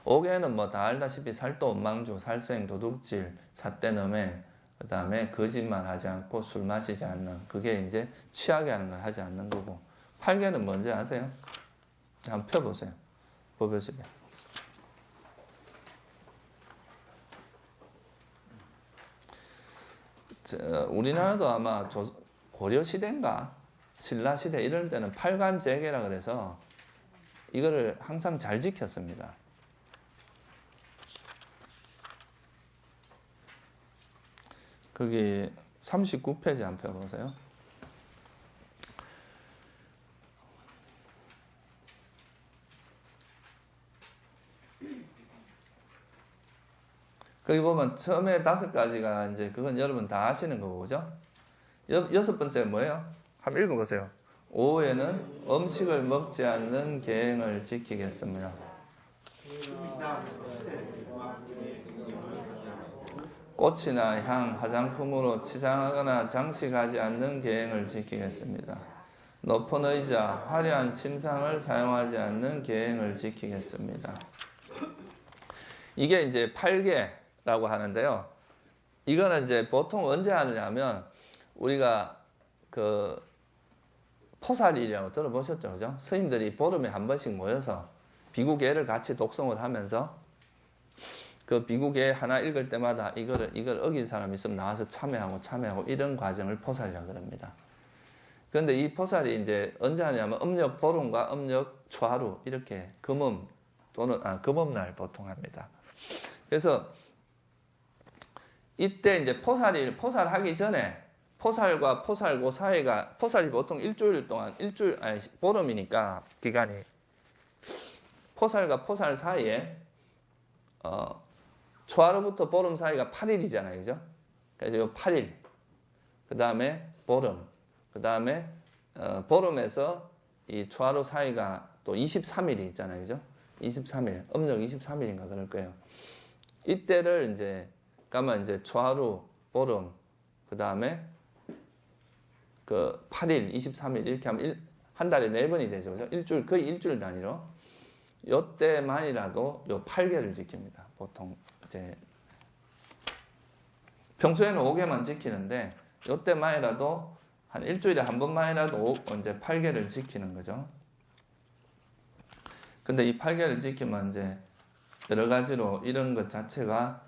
5개는 뭐 다 알다시피 살도 원망주, 살생, 도둑질, 삿대너매, 그 다음에 거짓말 하지 않고 술 마시지 않는, 그게 이제 취하게 하는 걸 하지 않는 거고, 8개는 뭔지 아세요? 한번 펴보세요. 법요집에. 우리나라도 아마 고려시대인가 신라시대 이런 때는 팔관제계라 그래서 이거를 항상 잘 지켰습니다. 거기 39페이지 한 펴 보세요. 거기 보면 처음에 5가지가 이제 그건 여러분 다 아시는 거고, 그죠? 6번째 뭐예요? 한번 읽어보세요. 오후에는 음식을 먹지 않는 계행을 지키겠습니다. 꽃이나 향, 화장품으로 치장하거나 장식하지 않는 계행을 지키겠습니다. 높은 의자, 화려한 침상을 사용하지 않는 계행을 지키겠습니다. 이게 이제 8개라고 하는데요. 이거는 이제 보통 언제 하느냐면 우리가 그 포살일이라고 들어보셨죠, 그죠? 스님들이 보름에 한 번씩 모여서 비구계를 같이 독송을 하면서 그 비구계 하나 읽을 때마다 이걸 어긴 사람이 있으면 나와서 참여하고 이런 과정을 포살이라고 그럽니다. 그런데 이 포살이 이제 언제 하냐면 음력 보름과 음력 초하루 이렇게 금음 또는 금음날 보통 합니다. 그래서 이때 이제 포살하기 전에 포살과 포살고 사이가, 포살이 보통 일주일 동안, 보름이니까 기간이, 포살과 포살 사이에 초하루부터 보름 사이가 8일이잖아요, 그죠? 그래서 8일, 그 다음에 보름, 그 다음에 보름에서 이 초하루 사이가 또 23일이 있잖아요, 그죠? 23일, 음력 23일인가 그럴 거예요. 이때를 이제 가면 이제 초하루, 보름, 그 다음에 그 8일, 23일 이렇게 하면 한 달에 4번이 되죠, 그죠? 거의 일주일 단위로. 요때만이라도 요 8개를 지킵니다. 보통 이제 평소에는 5개만 지키는데 요때만이라도 한 일주일에 한 번만이라도 이제 8개를 지키는 거죠. 근데 이 8개를 지키면 이제 여러 가지로 이런 것 자체가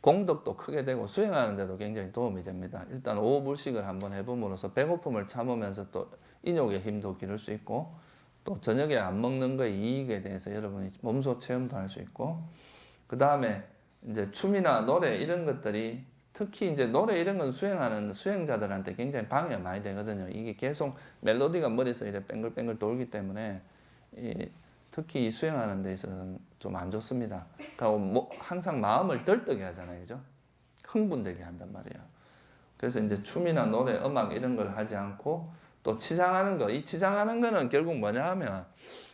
공덕도 크게 되고 수행하는 데도 굉장히 도움이 됩니다. 일단 오후 불식을 한번 해봄으로써 배고픔을 참으면서 또 인욕의 힘도 기를 수 있고, 또 저녁에 안 먹는 거의 이익에 대해서 여러분이 몸소 체험도 할 수 있고, 그 다음에 이제 춤이나 노래 이런 것들이 특히 이제 노래 이런 건 수행하는 수행자들한테 굉장히 방해가 많이 되거든요. 이게 계속 멜로디가 머리에서 이렇게 뱅글뱅글 돌기 때문에 특히 이 수행하는 데 있어서는 좀 안 좋습니다. 그러니까 항상 마음을 들뜨게 하잖아요, 그죠? 흥분되게 한단 말이에요. 그래서 이제 춤이나 노래, 음악 이런 걸 하지 않고, 또 치장하는 거, 이 치장하는 거는 결국 뭐냐 하면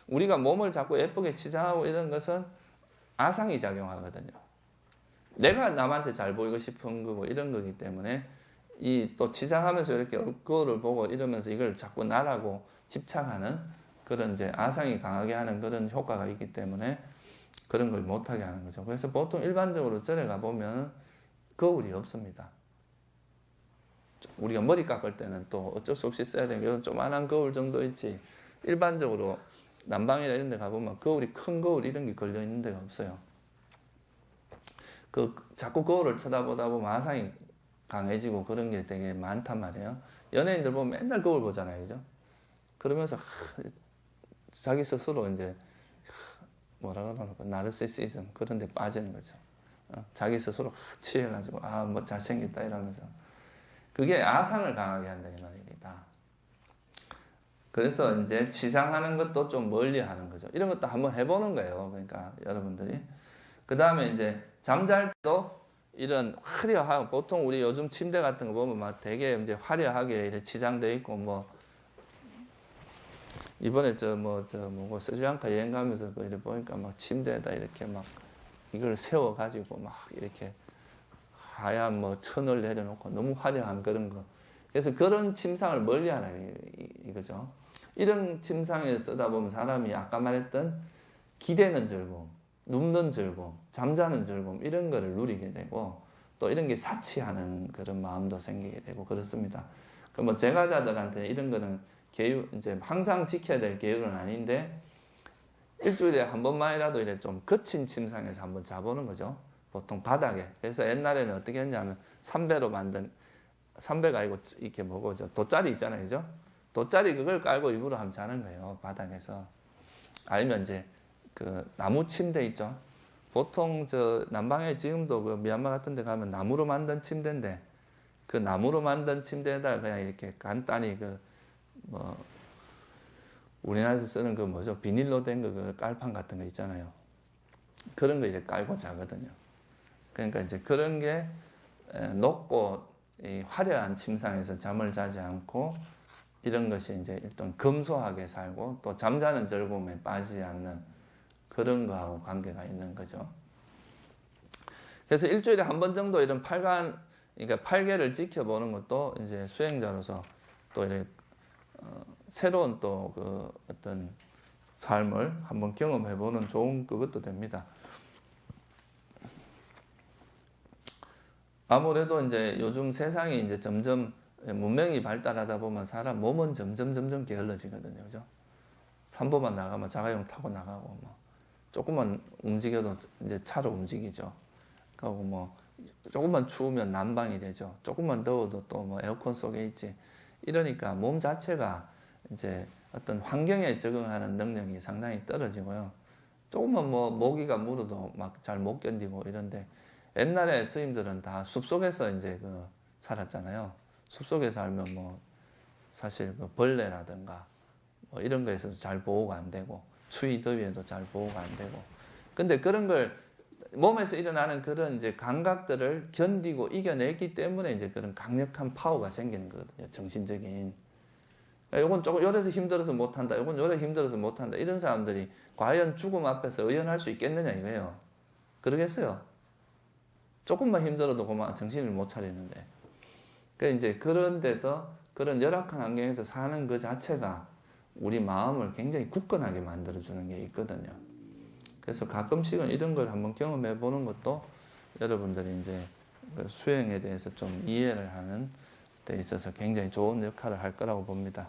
우리가 몸을 자꾸 예쁘게 치장하고 이런 것은 아상이 작용하거든요. 내가 남한테 잘 보이고 싶은 거고 이런 거기 때문에 이 또 치장하면서 이렇게 거울을 보고 이러면서 이걸 자꾸 나라고 집착하는 그런 이제 아상이 강하게 하는 그런 효과가 있기 때문에 그런 걸 못하게 하는 거죠. 그래서 보통 일반적으로 절에 가보면 거울이 없습니다. 우리가 머리 깎을 때는 또 어쩔 수 없이 써야 되는 게 조그만한 거울 정도 있지, 일반적으로 난방이나 이런 데 가보면 거울이, 큰 거울 이런 게 걸려 있는 데가 없어요. 자꾸 거울을 쳐다보다 보면 아상이 강해지고 그런 게 되게 많단 말이에요. 연예인들 보면 맨날 거울 보잖아요, 그죠? 그러면서 자기 스스로 이제 뭐라 그러나 나르시시즘 그런 데 빠지는 거죠. 자기 스스로 취해가지고 뭐 잘생겼다 이러면서 그게 아상을 강하게 한다 이 말입니다. 그래서 이제 치상하는 것도 좀 멀리 하는 거죠. 이런 것도 한번 해보는 거예요. 그러니까 여러분들이 그 다음에 이제 잠잘 때도 이런 화려하고 보통 우리 요즘 침대 같은 거 보면 막 되게 이제 화려하게 이렇게 치장돼 있고 뭐 이번에 뭐고 스리랑카 여행 가면서 그 이렇게 보니까 막 침대에다 이렇게 막 이걸 세워 가지고 막 이렇게 하얀 뭐 천을 내려놓고 너무 화려한 그런 거. 그래서 그런 침상을 멀리하라 이거죠. 이런 침상에 쓰다 보면 사람이 아까 말했던 기대는 즐거움, 눕는 즐거움, 잠자는 즐거움 이런 거를 누리게 되고 또 이런 게 사치하는 그런 마음도 생기게 되고 그렇습니다. 그 뭐 제가자들한테 이런 거는 계율 이제 항상 지켜야 될 계율은 아닌데 일주일에 한 번만이라도 이래 좀 거친 침상에서 한번 자보는 거죠. 보통 바닥에. 그래서 옛날에는 어떻게 했냐면 삼배로 만든 삼배가 아니고 이렇게 뭐고 돗자리 있잖아요, 그죠? 돗자리 그걸 깔고 일부러 한번 자는 거예요, 바닥에서. 아니면 이제 그 나무 침대 있죠. 보통 남방에 지금도 그 미얀마 같은 데 가면 나무로 만든 침대인데 그 나무로 만든 침대에다 그냥 이렇게 간단히 뭐 우리나라에서 쓰는 그 뭐죠 비닐로 된 그 깔판 같은 거 있잖아요. 그런 거 이렇게 깔고 자거든요. 그러니까 이제 그런 게 높고 이 화려한 침상에서 잠을 자지 않고 이런 것이 이제 일단 검소하게 살고 또 잠자는 즐거움에 빠지지 않는 그런 거하고 관계가 있는 거죠. 그래서 일주일에 한 번 정도 이런 그러니까 팔개를 지켜보는 것도 이제 수행자로서 또 이렇게 새로운 또 그 어떤 삶을 한번 경험해보는 좋은 그것도 됩니다. 아무래도 이제 요즘 세상이 이제 점점 문명이 발달하다 보면 사람 몸은 점점 게을러지거든요, 그죠? 산보만 나가면 자가용 타고 나가고 뭐 조금만 움직여도 이제 차로 움직이죠. 그리고 뭐 조금만 추우면 난방이 되죠. 조금만 더워도 또 뭐 에어컨 속에 있지. 이러니까 몸 자체가 이제 어떤 환경에 적응하는 능력이 상당히 떨어지고요. 조금만 뭐 모기가 물어도 막 잘 못 견디고 이런데 옛날에 스님들은 다 숲속에서 이제 살았잖아요. 숲속에 살면 뭐 사실 벌레라든가 뭐 이런 거에서도 잘 보호가 안 되고 추위 더위에도 잘 보호가 안 되고 근데 그런 걸 몸에서 일어나는 그런 이제 감각들을 견디고 이겨냈기 때문에 이제 그런 강력한 파워가 생기는 거거든요. 정신적인. 요건 조금 요래서 힘들어서 못한다. 요건 요래 힘들어서 못한다. 이런 사람들이 과연 죽음 앞에서 의연할 수 있겠느냐 이거예요. 그러겠어요? 조금만 힘들어도 그만 정신을 못 차리는데. 그러니까 이제 그런 데서 그런 열악한 환경에서 사는 그 자체가 우리 마음을 굉장히 굳건하게 만들어주는 게 있거든요. 그래서 가끔씩은 이런 걸 한번 경험해 보는 것도 여러분들이 이제 수행에 대해서 좀 이해를 하는 데 있어서 굉장히 좋은 역할을 할 거라고 봅니다.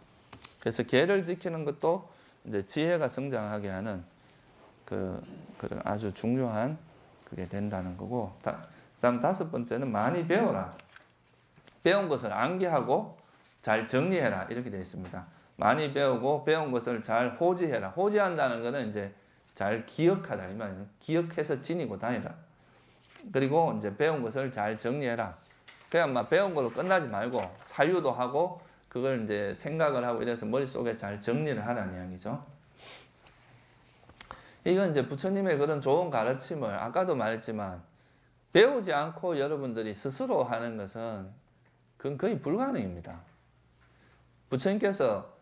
그래서 계를 지키는 것도 이제 지혜가 성장하게 하는 그런 아주 중요한 그게 된다는 거고. 다음 5번째는 많이 배워라. 배운 것을 암기하고 잘 정리해라. 이렇게 되어 있습니다. 많이 배우고 배운 것을 잘 호지해라. 호지한다는 것은 이제 잘 기억하다. 이 말이에요. 기억해서 지니고 다니라. 그리고 이제 배운 것을 잘 정리해라. 그냥 막 배운 걸로 끝나지 말고 사유도 하고 그걸 이제 생각을 하고 이래서 머릿속에 잘 정리를 하라는 이야기죠. 이건 이제 부처님의 그런 좋은 가르침을 아까도 말했지만 배우지 않고 여러분들이 스스로 하는 것은 그건 거의 불가능입니다. 부처님께서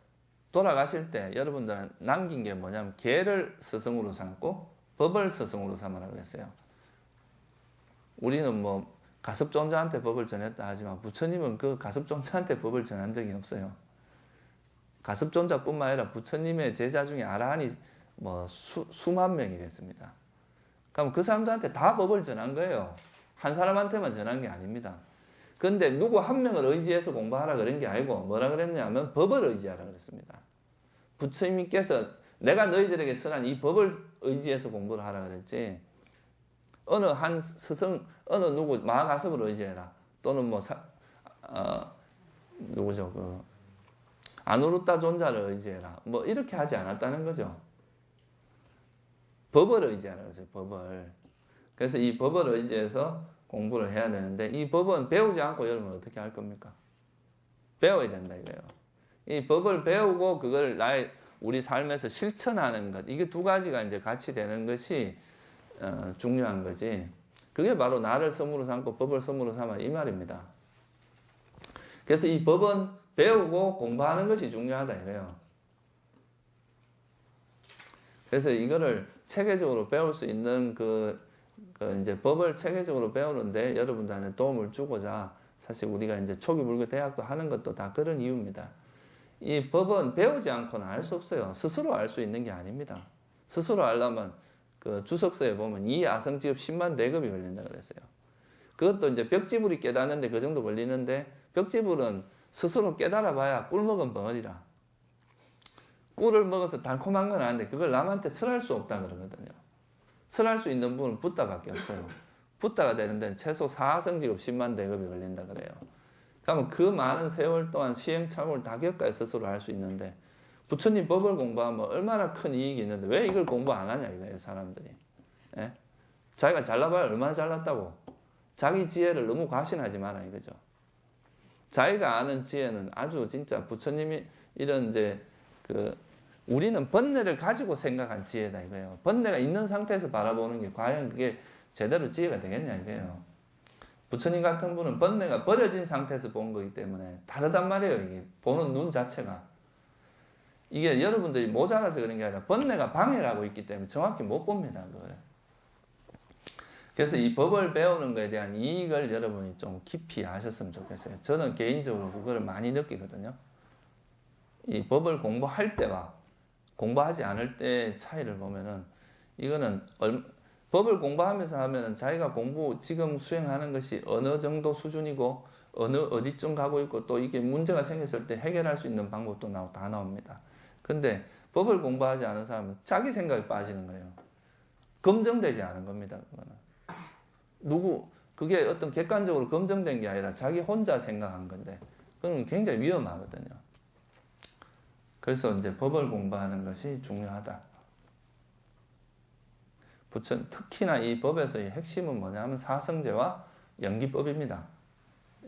돌아가실 때 여러분들은 남긴 게 뭐냐면 계를 스승으로 삼고 법을 스승으로 삼으라 그랬어요. 우리는 뭐 가섭존자한테 법을 전했다 하지만 부처님은 그 가섭존자한테 법을 전한 적이 없어요. 가섭존자뿐만 아니라 부처님의 제자 중에 아라한이 뭐 수만 명이 됐습니다. 그럼 그 사람들한테 다 법을 전한 거예요. 한 사람한테만 전한 게 아닙니다. 근데 누구 한 명을 의지해서 공부하라 그런 게 아니고 뭐라 그랬냐면 법을 의지하라 그랬습니다. 부처님께서 내가 너희들에게 선한 이 법을 의지해서 공부를 하라 그랬지. 어느 한 스승, 어느 누구 마하가섭을 의지해라. 또는 뭐 누구죠? 아누루타 존자를 의지해라. 뭐 이렇게 하지 않았다는 거죠. 법을 의지하라 그랬어요. 법을. 그래서 이 법을 의지해서 공부를 해야 되는데 이 법은 배우지 않고 여러분 어떻게 할 겁니까? 배워야 된다 이거예요. 이 법을 배우고 그걸 우리 삶에서 실천하는 것, 이게 두 가지가 이제 같이 되는 것이 중요한 거지. 그게 바로 나를 섬으로 삼고 법을 섬으로 삼아 이 말입니다. 그래서 이 법은 배우고 공부하는 것이 중요하다 이거예요. 그래서 이거를 체계적으로 배울 수 있는 이제 법을 체계적으로 배우는데 여러분들한테 도움을 주고자 사실 우리가 이제 초기 불교 대학도 하는 것도 다 그런 이유입니다. 이 법은 배우지 않고는 알 수 없어요. 스스로 알 수 있는 게 아닙니다. 스스로 알려면 그 주석서에 보면 이 아성지업 10만 대급이 걸린다 그랬어요. 그것도 이제 벽지불이 깨닫는데 그 정도 걸리는데 벽지불은 스스로 깨달아 봐야 꿀 먹은 벙어리라. 꿀을 먹어서 달콤한 건 아는데 그걸 남한테 설할 수 없다 그러거든요. 설할 수 있는 분은 붓다밖에 없어요. 붓다가 되는 데는 최소 4아성지급 10만 대급이 걸린다 그래요. 그러면 그 많은 세월 동안 시행착오를 다 겪어야 스스로 알 수 있는데 부처님 법을 공부하면 얼마나 큰 이익이 있는데 왜 이걸 공부 안 하냐 이거예요 사람들이. 예? 자기가 잘나봐야 얼마나 잘났다고. 자기 지혜를 너무 과신하지 마라 이거죠. 자기가 아는 지혜는 아주 진짜 부처님이 이런 이제 우리는 번뇌를 가지고 생각한 지혜다 이거예요. 번뇌가 있는 상태에서 바라보는 게 과연 그게 제대로 지혜가 되겠냐 이거예요. 부처님 같은 분은 번뇌가 버려진 상태에서 본 거기 때문에 다르단 말이에요. 이게 보는 눈 자체가. 이게 여러분들이 모자라서 그런 게 아니라 번뇌가 방해를 하고 있기 때문에 정확히 못 봅니다. 그걸. 그래서 이 법을 배우는 것에 대한 이익을 여러분이 좀 깊이 아셨으면 좋겠어요. 저는 개인적으로 그거를 많이 느끼거든요. 이 법을 공부할 때와 공부하지 않을 때의 차이를 보면은 이거는 법을 공부하면서 하면은 자기가 지금 수행하는 것이 어느 정도 수준이고 어디쯤 가고 있고 또 이게 문제가 생겼을 때 해결할 수 있는 방법도 다 나옵니다. 근데 법을 공부하지 않은 사람은 자기 생각에 빠지는 거예요. 검증되지 않은 겁니다. 그거는. 그게 어떤 객관적으로 검증된 게 아니라 자기 혼자 생각한 건데 그건 굉장히 위험하거든요. 그래서 이제 법을 공부하는 것이 중요하다. 특히나 이 법에서의 핵심은 뭐냐면 사성제와 연기법입니다.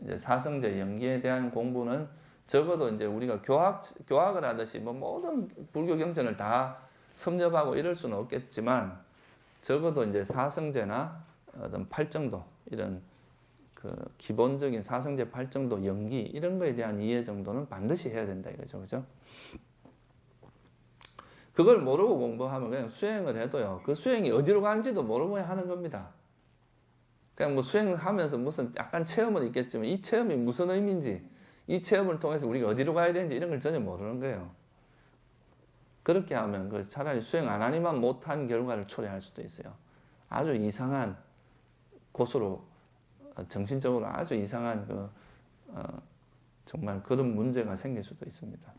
이제 사성제 연기에 대한 공부는 적어도 이제 우리가 교학을 하듯이 모든 불교 경전을 다 섭렵하고 이럴 수는 없겠지만 적어도 이제 사성제나 어떤 팔정도 이런 기본적인 사성제 팔정도 연기 이런 거에 대한 이해 정도는 반드시 해야 된다 이거죠, 그죠? 그걸 모르고 공부하면 그냥 수행을 해도요. 그 수행이 어디로 가는지도 모르고 하는 겁니다. 그냥 뭐 수행하면서 무슨 약간 체험은 있겠지만 이 체험이 무슨 의미인지 이 체험을 통해서 우리가 어디로 가야 되는지 이런 걸 전혀 모르는 거예요. 그렇게 하면 차라리 수행 안 하니만 못한 결과를 초래할 수도 있어요. 아주 이상한 곳으로 정신적으로 아주 이상한 정말 그런 문제가 생길 수도 있습니다.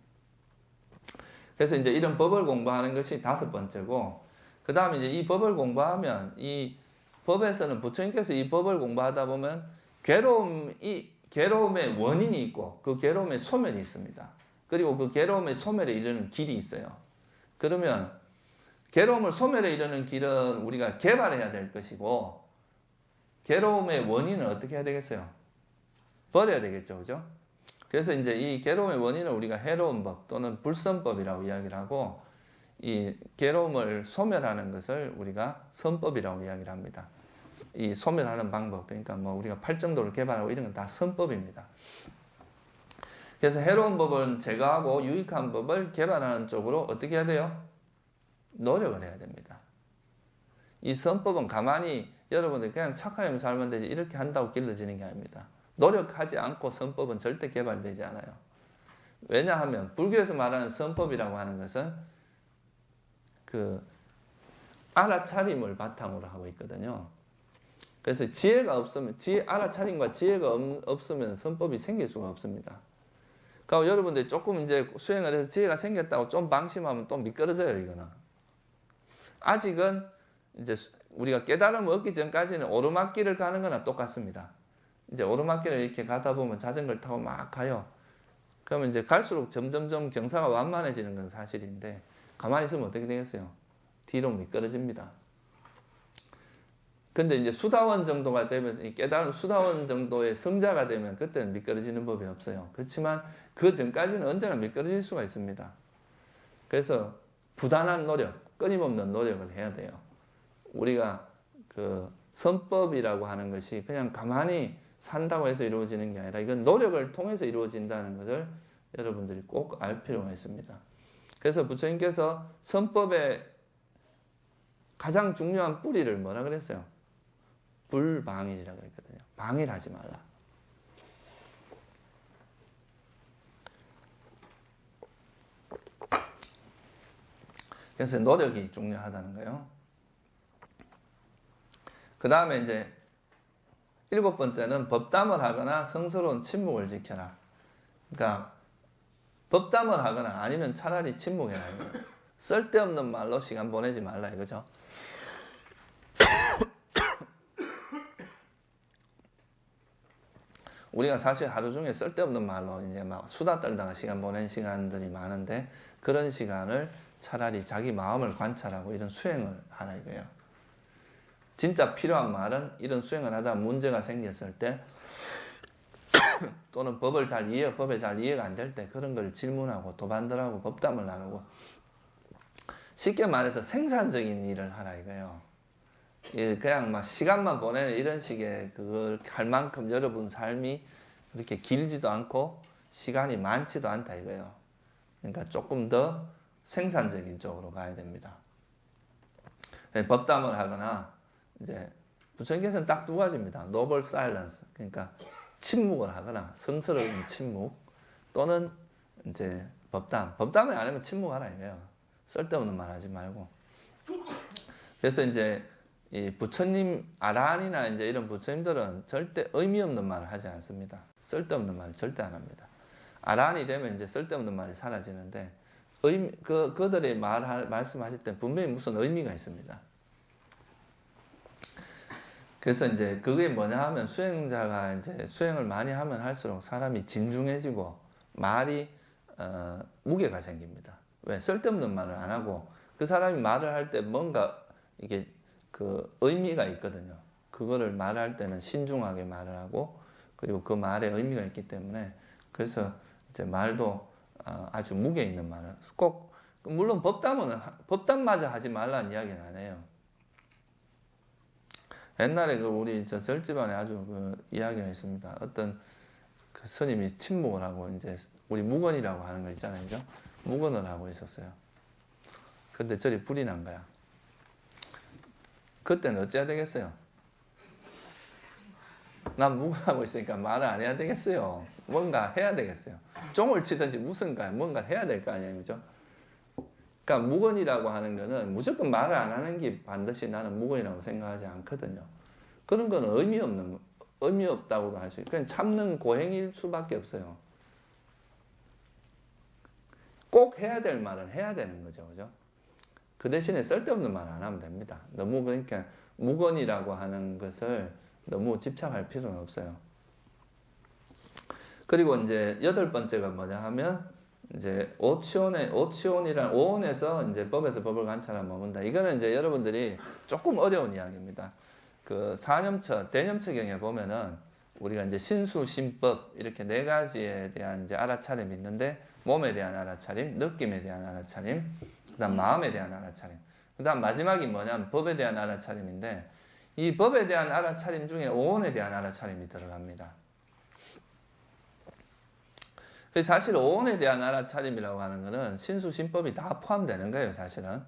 그래서 이제 이런 법을 공부하는 것이 5번째고, 그 다음에 이제 이 법을 공부하면 이 법에서는 부처님께서 이 법을 공부하다 보면 괴로움의 원인이 있고 그 괴로움의 소멸이 있습니다. 그리고 그 괴로움의 소멸에 이르는 길이 있어요. 그러면 괴로움을 소멸에 이르는 길은 우리가 개발해야 될 것이고 괴로움의 원인은 어떻게 해야 되겠어요? 버려야 되겠죠, 그죠? 그래서 이제 이 괴로움의 원인을 우리가 해로운 법 또는 불선법이라고 이야기를 하고 이 괴로움을 소멸하는 것을 우리가 선법이라고 이야기를 합니다. 이 소멸하는 방법, 그러니까 뭐 우리가 팔정도를 개발하고 이런 건 다 선법입니다. 그래서 해로운 법은 제거하고 유익한 법을 개발하는 쪽으로 어떻게 해야 돼요? 노력을 해야 됩니다. 이 선법은 가만히 여러분들 그냥 착하게 살면 되지 이렇게 한다고 길러지는 게 아닙니다. 노력하지 않고 선법은 절대 개발되지 않아요. 왜냐하면 불교에서 말하는 선법이라고 하는 것은 알아차림을 바탕으로 하고 있거든요. 그래서 지혜가 없으면 알아차림과 지혜가 없으면 선법이 생길 수가 없습니다. 그러니까 여러분들이 조금 이제 수행을 해서 지혜가 생겼다고 좀 방심하면 또 미끄러져요, 이거는. 아직은 이제 우리가 깨달음을 얻기 전까지는 오르막길을 가는 거나 똑같습니다. 이제 오르막길을 이렇게 가다 보면 자전거를 타고 막 가요. 그러면 이제 갈수록 점점점 경사가 완만해지는 건 사실인데 가만히 있으면 어떻게 되겠어요? 뒤로 미끄러집니다. 근데 이제 수다원 정도가 되면, 깨달은 수다원 정도의 성자가 되면 그때는 미끄러지는 법이 없어요. 그렇지만 그 전까지는 언제나 미끄러질 수가 있습니다. 그래서 부단한 노력, 끊임없는 노력을 해야 돼요. 우리가 그 선법이라고 하는 것이 그냥 가만히 산다고 해서 이루어지는 게 아니라 이건 노력을 통해서 이루어진다는 것을 여러분들이 꼭 알 필요가 있습니다. 그래서 부처님께서 선법의 가장 중요한 뿌리를 뭐라 그랬어요? 불방일이라고 그랬거든요. 방일하지 말라. 그래서 노력이 중요하다는 거예요. 그 다음에 이제 7번째는 법담을 하거나 성스러운 침묵을 지켜라. 그러니까 법담을 하거나 아니면 차라리 침묵해라. 쓸데없는 말로 시간 보내지 말라 이거죠. 우리가 사실 하루 중에 쓸데없는 말로 이제 막 수다 떨다가 시간 보낸 시간들이 많은데 그런 시간을 차라리 자기 마음을 관찰하고 이런 수행을 하라 이거예요. 진짜 필요한 말은 이런 수행을 하다 문제가 생겼을 때 또는 법에 잘 이해가 안 될 때 그런 걸 질문하고 도반들하고 법담을 나누고 쉽게 말해서 생산적인 일을 하라 이거예요. 그냥 막 시간만 보내는 이런 식의 그걸 할 만큼 여러분 삶이 그렇게 길지도 않고 시간이 많지도 않다 이거예요. 그러니까 조금 더 생산적인 쪽으로 가야 됩니다. 법담을 하거나 이제 부처님께서는 딱 두 가지입니다. 노블 사일런스, 그러니까 침묵을 하거나 성스러운 침묵 또는 이제 법담을 안 하면 침묵하라 이거예요. 쓸데없는 말 하지 말고. 그래서 이제 이 부처님 아라한이나 이제 이런 부처님들은 절대 의미 없는 말을 하지 않습니다. 쓸데없는 말을 절대 안 합니다. 아라한이 되면 이제 쓸데없는 말이 사라지는데 그들의 말씀하실 때 분명히 무슨 의미가 있습니다. 그래서 이제 그게 뭐냐 하면 수행자가 이제 수행을 많이 하면 할수록 사람이 진중해지고 말이 무게가 생깁니다. 왜? 쓸데없는 말을 안 하고 그 사람이 말을 할 때 뭔가 이게 그 의미가 있거든요. 그거를 말할 때는 신중하게 말을 하고 그리고 그 말에 의미가 있기 때문에 그래서 이제 말도 아주 무게 있는 말을 꼭 물론 법담마저 하지 말라는 이야기는 안 해요. 옛날에 그 우리 절집안에 아주 그 이야기가 있습니다. 어떤 그 스님이 침묵을 하고 이제 우리 무건이라고 하는 거 있잖아요, 그죠? 무건을 하고 있었어요. 근데 저리 불이 난 거야. 그때는 어찌해야 되겠어요? 난 무건하고 있으니까 말을 안 해야 되겠어요. 뭔가 해야 되겠어요. 종을 치든지 뭔가 해야 될 거 아니에요, 그죠? 그러니까 무건이라고 하는 거는 무조건 말을 안 하는 게 반드시 나는 무건이라고 생각하지 않거든요. 그런 거는 의미 없다고도 할 수 있어요. 그냥 참는 고행일 수밖에 없어요. 꼭 해야 될 말은 해야 되는 거죠, 그죠? 그 대신에 쓸데없는 말 안 하면 됩니다. 너무 그러니까 무건이라고 하는 것을 너무 집착할 필요는 없어요. 그리고 이제 8번째가 뭐냐 하면 이제 오치온이란 오온에서 이제 법에서 법을 관찰하면 머문다. 이거는 이제 여러분들이 조금 어려운 이야기입니다. 그 대념처경에 보면은 우리가 이제 신수, 신법 이렇게 4가지에 대한 이제 알아차림이 있는데 몸에 대한 알아차림, 느낌에 대한 알아차림, 그다음 마음에 대한 알아차림, 그다음 마지막이 뭐냐면 법에 대한 알아차림인데 이 법에 대한 알아차림 중에 오온에 대한 알아차림이 들어갑니다. 사실 오온에 대한 알아차림이라고 하는 거는 신수, 신법이 다 포함되는 거예요, 사실은.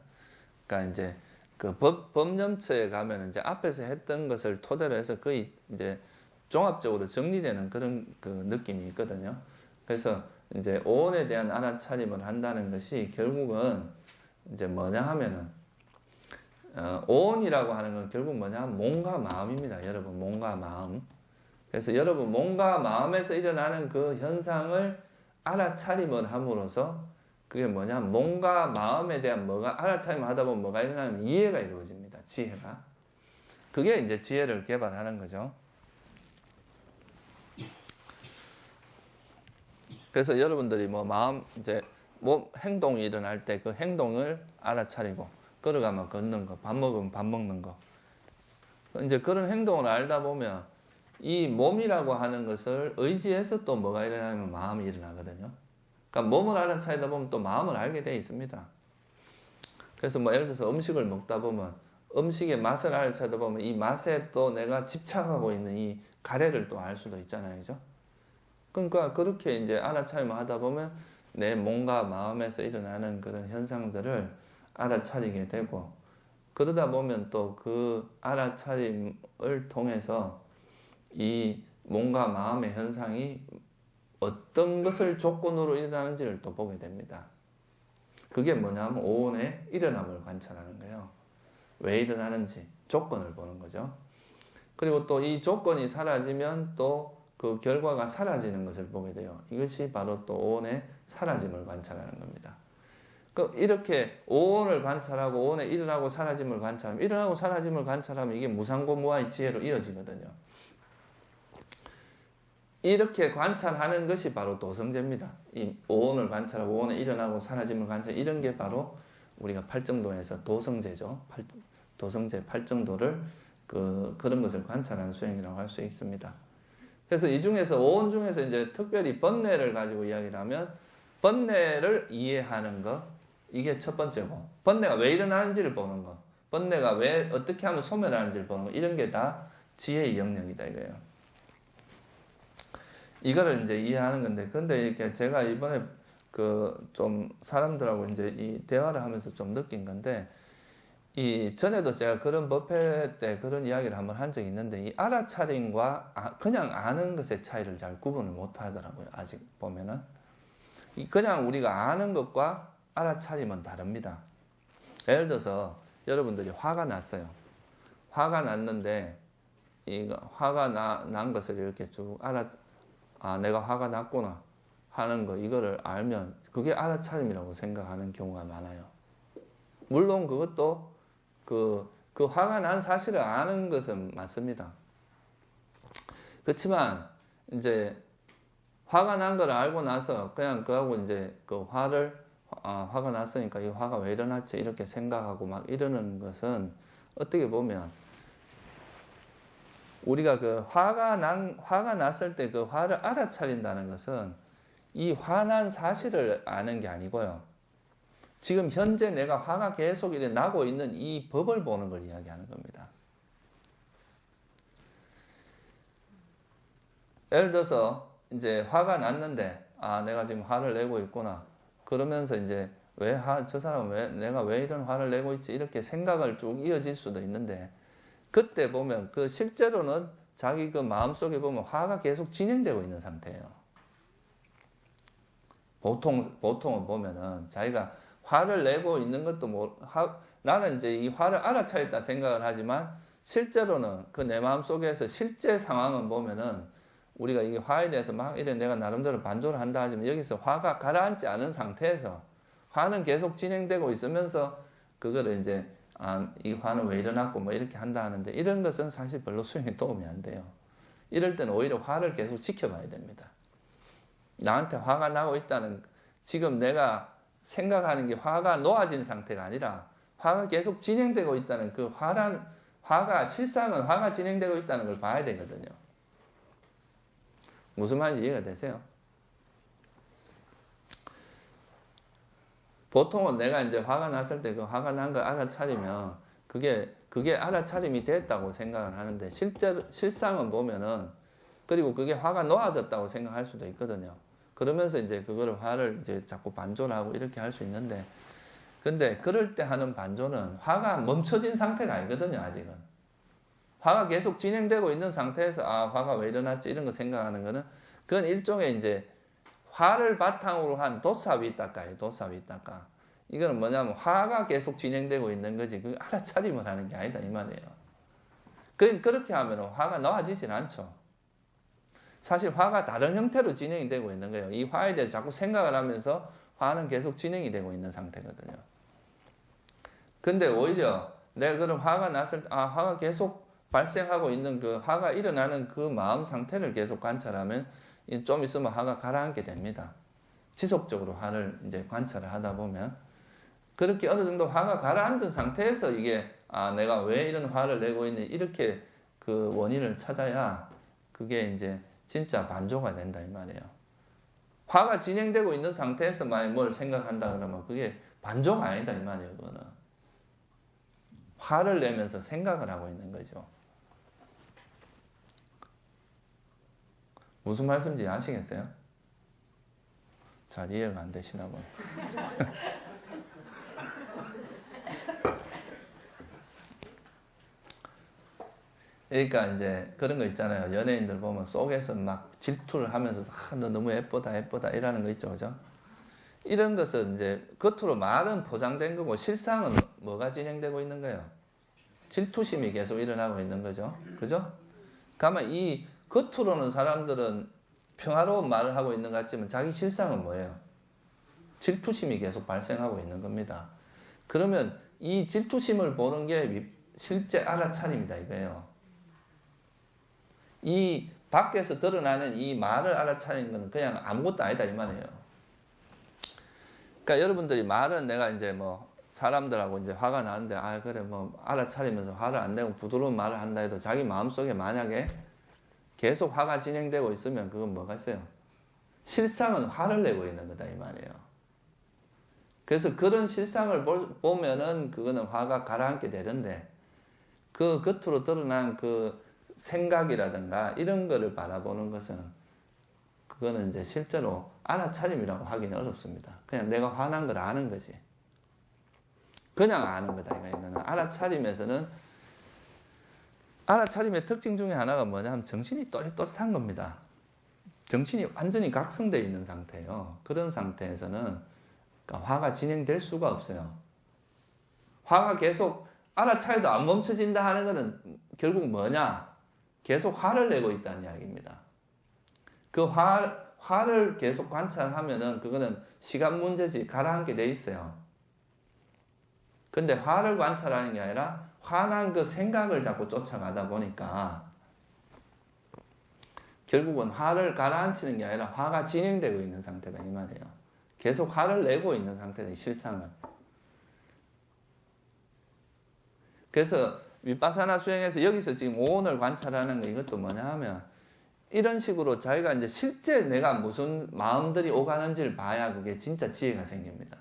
그러니까 이제 그 법념처에 가면 이제 앞에서 했던 것을 토대로 해서 거의 이제 종합적으로 정리되는 그런 그 느낌이 있거든요. 그래서 이제 오온에 대한 알아차림을 한다는 것이 결국은 이제 뭐냐 하면은 오온이라고 하는 건 결국 뭐냐 하면 몸과 마음입니다. 여러분, 몸과 마음. 그래서 여러분 몸과 마음에서 일어나는 그 현상을 알아차림을 함으로써 그게 뭐냐 몸과 마음에 대한 알아차림을 하다 보면 뭐가 일어나면 이해가 이루어집니다. 지혜가. 그게 이제 지혜를 개발하는 거죠. 그래서 여러분들이 이제 행동이 일어날 때 그 행동을 알아차리고 걸어가면 걷는 거, 밥 먹으면 밥 먹는 거, 이제 그런 행동을 알다 보면 이 몸이라고 하는 것을 의지해서 또 뭐가 일어나면 마음이 일어나거든요. 그러니까 몸을 알아차리다 보면 또 마음을 알게 돼 있습니다. 그래서 뭐 예를 들어서 음식을 먹다 보면 음식의 맛을 알아차리다 보면 이 맛에 또 내가 집착하고 있는 이 가래를 또 알 수도 있잖아요. 그죠? 그러니까 그렇게 이제 알아차림을 하다 보면 내 몸과 마음에서 일어나는 그런 현상들을 알아차리게 되고, 그러다 보면 또 그 알아차림을 통해서 이 몸과 마음의 현상이 어떤 것을 조건으로 일어나는지를 또 보게 됩니다. 그게 뭐냐면 오온의 일어남을 관찰하는 거예요. 왜 일어나는지 조건을 보는 거죠. 그리고 또 이 조건이 사라지면 또 그 결과가 사라지는 것을 보게 돼요. 이것이 바로 또 오온의 사라짐을 관찰하는 겁니다. 이렇게 오온을 관찰하고 오온의 일어나고 사라짐을 관찰하면, 일어나고 사라짐을 관찰하면 이게 무상고무와의 지혜로 이어지거든요. 이렇게 관찰하는 것이 바로 도성제입니다. 이 오온을 관찰하고 오온의 일어나고 사라짐을 관찰, 이런 게 바로 우리가 팔정도에서 도성제죠. 도성제 팔정도를 그런 것을 관찰하는 수행이라고 할 수 있습니다. 그래서 이 중에서 오온 중에서 이제 특별히 번뇌를 가지고 이야기를 하면, 번뇌를 이해하는 것, 이게 첫 번째고, 번뇌가 왜 일어나는지를 보는 것, 번뇌가 왜 어떻게 하면 소멸하는지를 보는 것, 이런 게 다 지혜의 영역이다 이거예요. 이거를 이제 이해하는 건데, 근데 이렇게 제가 이번에 좀 사람들하고 이제 이 대화를 하면서 좀 느낀 건데, 이 전에도 제가 그런 법회 때 그런 이야기를 한번 한 적이 있는데, 이 알아차림과 그냥 아는 것의 차이를 잘 구분을 못 하더라고요. 아직 보면은 그냥 우리가 아는 것과 알아차림은 다릅니다. 예를 들어서 여러분들이 화가 났어요. 화가 났는데 이 화가 난 것을 이렇게 쭉 내가 화가 났구나 하는 거, 이거를 알면 그게 알아차림이라고 생각하는 경우가 많아요. 물론 그것도 그 화가 난 사실을 아는 것은 맞습니다. 그렇지만 이제 화가 난 걸 알고 나서 그냥 그하고 이제 화가 났으니까 이 화가 왜 일어났지 이렇게 생각하고 막 이러는 것은 어떻게 보면 우리가 화가 났을 때 그 화를 알아차린다는 것은 이 화난 사실을 아는 게 아니고요. 지금 현재 내가 화가 계속 나고 있는 이 법을 보는 걸 이야기하는 겁니다. 예를 들어서 이제 화가 났는데 내가 지금 화를 내고 있구나. 그러면서 이제 저 사람은 내가 왜 이런 화를 내고 있지 이렇게 생각을 쭉 이어질 수도 있는데, 그때 보면 실제로는 자기 마음속에 보면 화가 계속 진행되고 있는 상태예요. 보통은 보면은 자기가 화를 내고 있는 것도 나는 이제 이 화를 알아차렸다 생각을 하지만, 실제로는 내 마음속에서 실제 상황은 보면은 우리가 이 화에 대해서 막 이래 내가 나름대로 반조를 한다 하지만, 여기서 화가 가라앉지 않은 상태에서 화는 계속 진행되고 있으면서 그거를 이제 이 화는 왜 일어났고 뭐 이렇게 한다 하는데, 이런 것은 사실 별로 수행에 도움이 안 돼요. 이럴 때는 오히려 화를 계속 지켜봐야 됩니다. 나한테 화가 나고 있다는, 지금 내가 생각하는 게 화가 놓아진 상태가 아니라 화가 계속 진행되고 있다는 실상은 화가 진행되고 있다는 걸 봐야 되거든요. 무슨 말인지 이해가 되세요? 보통은 내가 이제 화가 났을 때 화가 난 걸 알아차리면 그게 알아차림이 됐다고 생각을 하는데, 실상은 보면은, 그리고 그게 화가 놓아졌다고 생각할 수도 있거든요. 그러면서 이제 화를 이제 자꾸 반조를 하고 이렇게 할 수 있는데, 근데 그럴 때 하는 반조는 화가 멈춰진 상태가 아니거든요, 아직은. 화가 계속 진행되고 있는 상태에서 화가 왜 일어났지 이런 거 생각하는 거는, 그건 일종의 이제 화를 바탕으로 한 도사위따까예요, 도사위따까. 이거는 뭐냐면 화가 계속 진행되고 있는 거지, 그 알아차림을 하는 게 아니다 이 말이에요. 그렇게 하면 화가 나아지진 않죠. 사실 화가 다른 형태로 진행이 되고 있는 거예요. 이 화에 대해서 자꾸 생각을 하면서 화는 계속 진행이 되고 있는 상태거든요. 근데 오히려 내가 그런 화가 났을 때 화가 계속 발생하고 있는 화가 일어나는 그 마음 상태를 계속 관찰하면 좀 있으면 화가 가라앉게 됩니다. 지속적으로 화를 이제 관찰을 하다 보면. 그렇게 어느 정도 화가 가라앉은 상태에서 이게 내가 왜 이런 화를 내고 있니 이렇게 그 원인을 찾아야 그게 이제 진짜 반조가 된다 이 말이에요. 화가 진행되고 있는 상태에서 만약 뭘 생각한다 그러면 그게 반조가 아니다 이 말이에요. 그거는 화를 내면서 생각을 하고 있는 거죠. 무슨 말씀인지 아시겠어요? 잘 이해가 안 되시나 보네. 그러니까 이제 그런 거 있잖아요. 연예인들 보면 속에서 막 질투를 하면서 너 너무 예쁘다 이라는 거 있죠. 그죠? 이런 것은 이제 겉으로 말은 포장된 거고 실상은 뭐가 진행되고 있는 거예요? 질투심이 계속 일어나고 있는 거죠. 그죠? 그러면 이 겉으로는 사람들은 평화로운 말을 하고 있는 것 같지만 자기 실상은 뭐예요? 질투심이 계속 발생하고 있는 겁니다. 그러면 이 질투심을 보는 게 실제 알아차림이다 이거예요. 이 밖에서 드러나는 이 말을 알아차리는 건 그냥 아무것도 아니다 이 말이에요. 그러니까 여러분들이 말은 내가 이제 뭐 사람들하고 이제 화가 나는데 그래 뭐 알아차리면서 화를 안 내고 부드러운 말을 한다 해도 자기 마음속에 만약에 계속 화가 진행되고 있으면 그건 뭐가 있어요? 실상은 화를 내고 있는 거다 이 말이에요. 그래서 그런 실상을 보면은 그거는 화가 가라앉게 되는데 그 겉으로 드러난 그 생각이라든가 이런 거를 바라보는 것은 그거는 이제 실제로 알아차림이라고 하기는 어렵습니다. 그냥 내가 화난 걸 아는 거지. 그냥 아는 거다 이거는. 알아차림의 특징 중에 하나가 뭐냐면 정신이 또렷또렷한 겁니다. 정신이 완전히 각성되어 있는 상태예요. 그런 상태에서는 그러니까 화가 진행될 수가 없어요. 화가 계속 알아차려도 안 멈춰진다 하는 것은 결국 뭐냐? 계속 화를 내고 있다는 이야기입니다. 그 화를 계속 관찰하면은 그거는 시간 문제지 가라앉게 돼 있어요. 근데 화를 관찰하는 게 아니라 화난 그 생각을 자꾸 쫓아가다 보니까 결국은 화를 가라앉히는 게 아니라 화가 진행되고 있는 상태다 이 말이에요. 계속 화를 내고 있는 상태다 이 실상은. 그래서 윗바사나 수행에서 여기서 지금 오온을 관찰하는 거 이것도 뭐냐 하면 이런 식으로 자기가 이제 실제 내가 무슨 마음들이 오가는지를 봐야 그게 진짜 지혜가 생깁니다.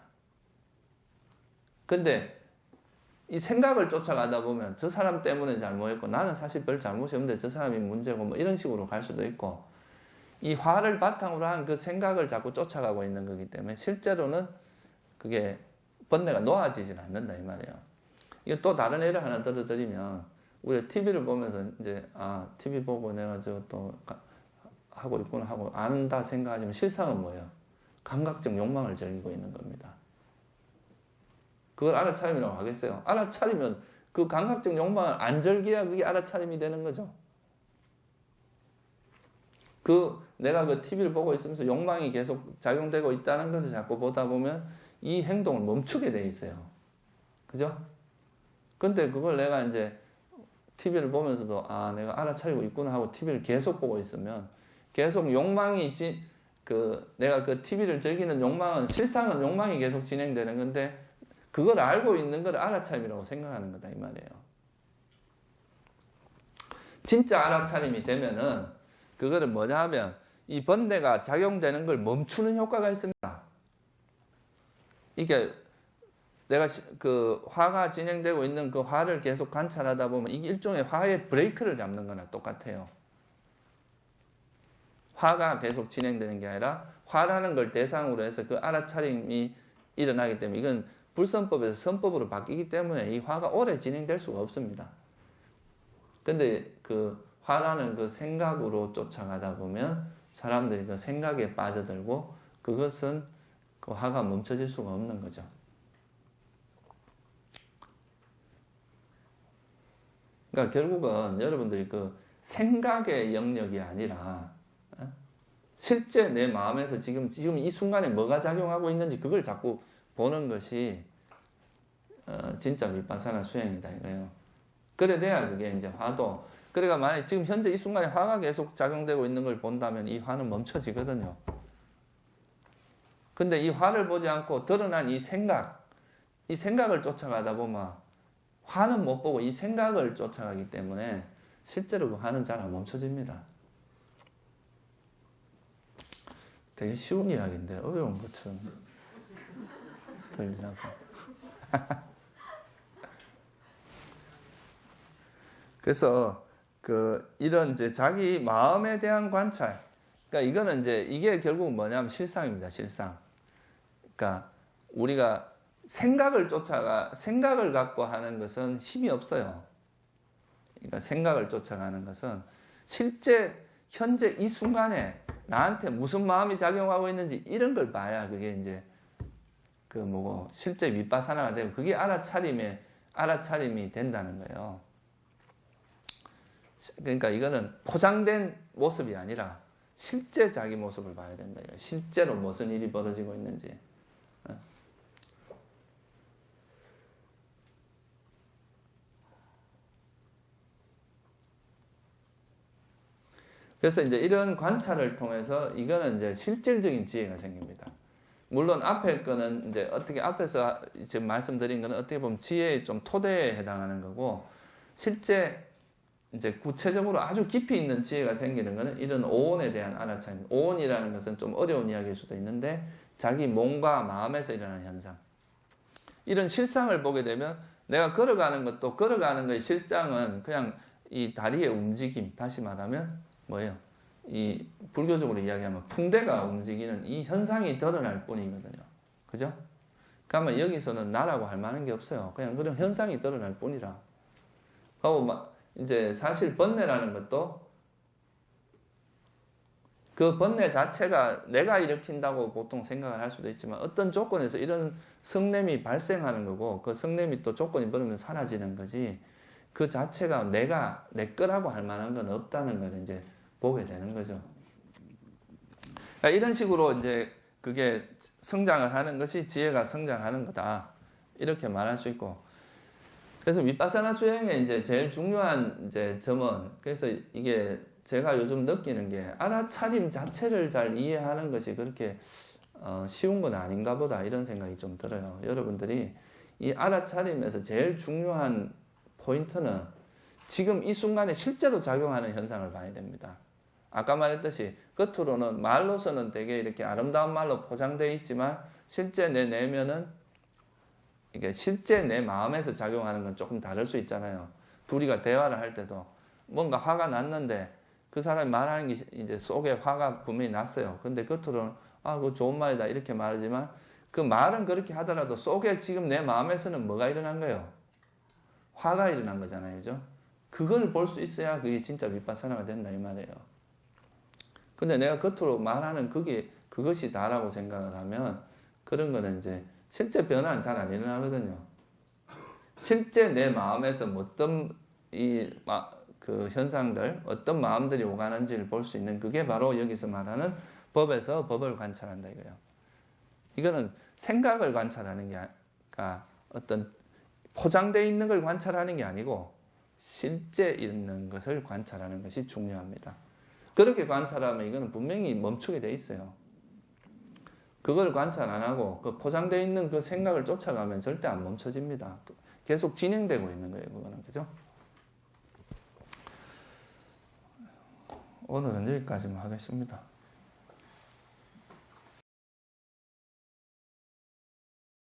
근데 이 생각을 쫓아가다 보면 저 사람 때문에 잘못했고 나는 사실 별 잘못이 없는데 저 사람이 문제고 뭐 이런 식으로 갈 수도 있고 이 화를 바탕으로 한 그 생각을 자꾸 쫓아가고 있는 거기 때문에 실제로는 그게 번뇌가 놓아지진 않는다 이 말이에요. 이거 또 다른 예를 하나 들어드리면 우리가 TV를 보면서 이제 TV 보고 내가 저 또 하고 있구나 하고 안다 생각하지만 실상은 뭐예요? 감각적 욕망을 즐기고 있는 겁니다. 그걸 알아차림이라고 하겠어요? 알아차리면 그 감각적 욕망을 안 즐겨야 그게 알아차림이 되는 거죠. 내가 그 TV를 보고 있으면서 욕망이 계속 작용되고 있다는 것을 자꾸 보다 보면 이 행동을 멈추게 돼 있어요. 그죠? 근데 그걸 내가 이제 TV를 보면서도 내가 알아차리고 있구나 하고 TV를 계속 보고 있으면 계속 욕망이 내가 그 TV를 즐기는 욕망은 실상은 욕망이 계속 진행되는 건데 그걸 알고 있는 걸 알아차림이라고 생각하는 거다 이 말이에요. 진짜 알아차림이 되면은 그거는 뭐냐 하면 이 번뇌가 작용되는 걸 멈추는 효과가 있습니다. 이게 내가 그 화가 진행되고 있는 그 화를 계속 관찰하다 보면 이게 일종의 화의 브레이크를 잡는 거나 똑같아요. 화가 계속 진행되는 게 아니라 화라는 걸 대상으로 해서 그 알아차림이 일어나기 때문에 이건 불선법에서 선법으로 바뀌기 때문에 이 화가 오래 진행될 수가 없습니다. 근데 그 화라는 그 생각으로 쫓아가다 보면 사람들이 그 생각에 빠져들고 그것은 그 화가 멈춰질 수가 없는 거죠. 그러니까 결국은 여러분들이 그 생각의 영역이 아니라 실제 내 마음에서 지금 이 순간에 뭐가 작용하고 있는지 그걸 자꾸 보는 것이 진짜 윗바사나 수행이다 이거예요. 그래 돼야 그게 이제 화도 그러니까 만약 지금 현재 이 순간에 화가 계속 작용되고 있는 걸 본다면 이 화는 멈춰지거든요. 근데 이 화를 보지 않고 드러난 이 생각 이 생각을 쫓아가다 보면 화는 못 보고 이 생각을 쫓아가기 때문에 실제로 그 화는 잘 안 멈춰집니다. 되게 쉬운 이야기인데 어려운 것처럼 들리나고. 그래서 이런 이제 자기 마음에 대한 관찰. 그러니까 이거는 이제 이게 결국 뭐냐면 실상입니다. 실상. 그러니까 우리가 생각을 갖고 하는 것은 힘이 없어요. 그러니까 생각을 쫓아가는 것은 실제 현재 이 순간에 나한테 무슨 마음이 작용하고 있는지 이런 걸 봐야 그게 이제 실제 윗바사나가 되고 그게 알아차림이 된다는 거예요. 그러니까 이거는 포장된 모습이 아니라 실제 자기 모습을 봐야 된다. 실제로 무슨 일이 벌어지고 있는지. 그래서 이제 이런 관찰을 통해서 이거는 이제 실질적인 지혜가 생깁니다. 물론 앞에 거는 이제 어떻게 앞에서 지금 말씀드린 거는 어떻게 보면 지혜의 좀 토대에 해당하는 거고 실제 이제 구체적으로 아주 깊이 있는 지혜가 생기는 거는 이런 오온에 대한 알아차림. 오온이라는 것은 좀 어려운 이야기일 수도 있는데 자기 몸과 마음에서 일어나는 현상. 이런 실상을 보게 되면 내가 걸어가는 거의 실장은 그냥 이 다리의 움직임, 다시 말하면 뭐예요? 이 불교적으로 이야기하면 풍대가 움직이는 이 현상이 드러날 뿐이거든요. 그죠? 그러면 여기서는 나라고 할 만한 게 없어요. 그냥 그런 현상이 드러날 뿐이라. 그리고 이제 사실 번뇌라는 것도 그 번뇌 자체가 내가 일으킨다고 보통 생각을 할 수도 있지만 어떤 조건에서 이런 성냄이 발생하는 거고 그 성냄이 또 조건이 벌어지면 사라지는 거지 그 자체가 내 거라고 할 만한 건 없다는 걸 이제 보게 되는 거죠. 그러니까 이런 식으로 이제 그게 성장을 하는 것이 지혜가 성장하는 거다. 이렇게 말할 수 있고. 그래서 윗바사나 수행의 이제 제일 중요한 이제 점은 그래서 이게 제가 요즘 느끼는 게 알아차림 자체를 잘 이해하는 것이 그렇게 쉬운 건 아닌가 보다 이런 생각이 좀 들어요. 여러분들이 이 알아차림에서 제일 중요한 포인트는 지금 이 순간에 실제로 작용하는 현상을 봐야 됩니다. 아까 말했듯이 겉으로는 말로서는 되게 이렇게 아름다운 말로 포장되어 있지만 실제 내 내면은 이게 실제 내 마음에서 작용하는 건 조금 다를 수 있잖아요. 둘이가 대화를 할 때도 뭔가 화가 났는데 그 사람이 말하는 게 이제 속에 화가 분명히 났어요. 근데 겉으로는 그거 좋은 말이다 이렇게 말하지만 그 말은 그렇게 하더라도 속에 지금 내 마음에서는 뭐가 일어난 거예요? 화가 일어난 거잖아요. 그죠? 그걸 볼 수 있어야 그게 진짜 윗바사나가 된다 이 말이에요. 근데 내가 겉으로 말하는 그것이 다라고 생각을 하면 그런 거는 이제 실제 변화는 잘 안 일어나거든요. 실제 내 마음에서 어떤 그 현상들, 어떤 마음들이 오가는지를 볼 수 있는 그게 바로 여기서 말하는 법에서 법을 관찰한다 이거예요. 이거는 생각을 관찰하는 게 아니라 어떤 포장되어 있는 걸 관찰하는 게 아니고 실제 있는 것을 관찰하는 것이 중요합니다. 그렇게 관찰하면 이거는 분명히 멈추게 돼 있어요. 그걸 관찰 안 하고 그 포장되어 있는 그 생각을 쫓아가면 절대 안 멈춰집니다. 계속 진행되고 있는 거예요, 그거는. 그죠? 오늘은 여기까지만 하겠습니다.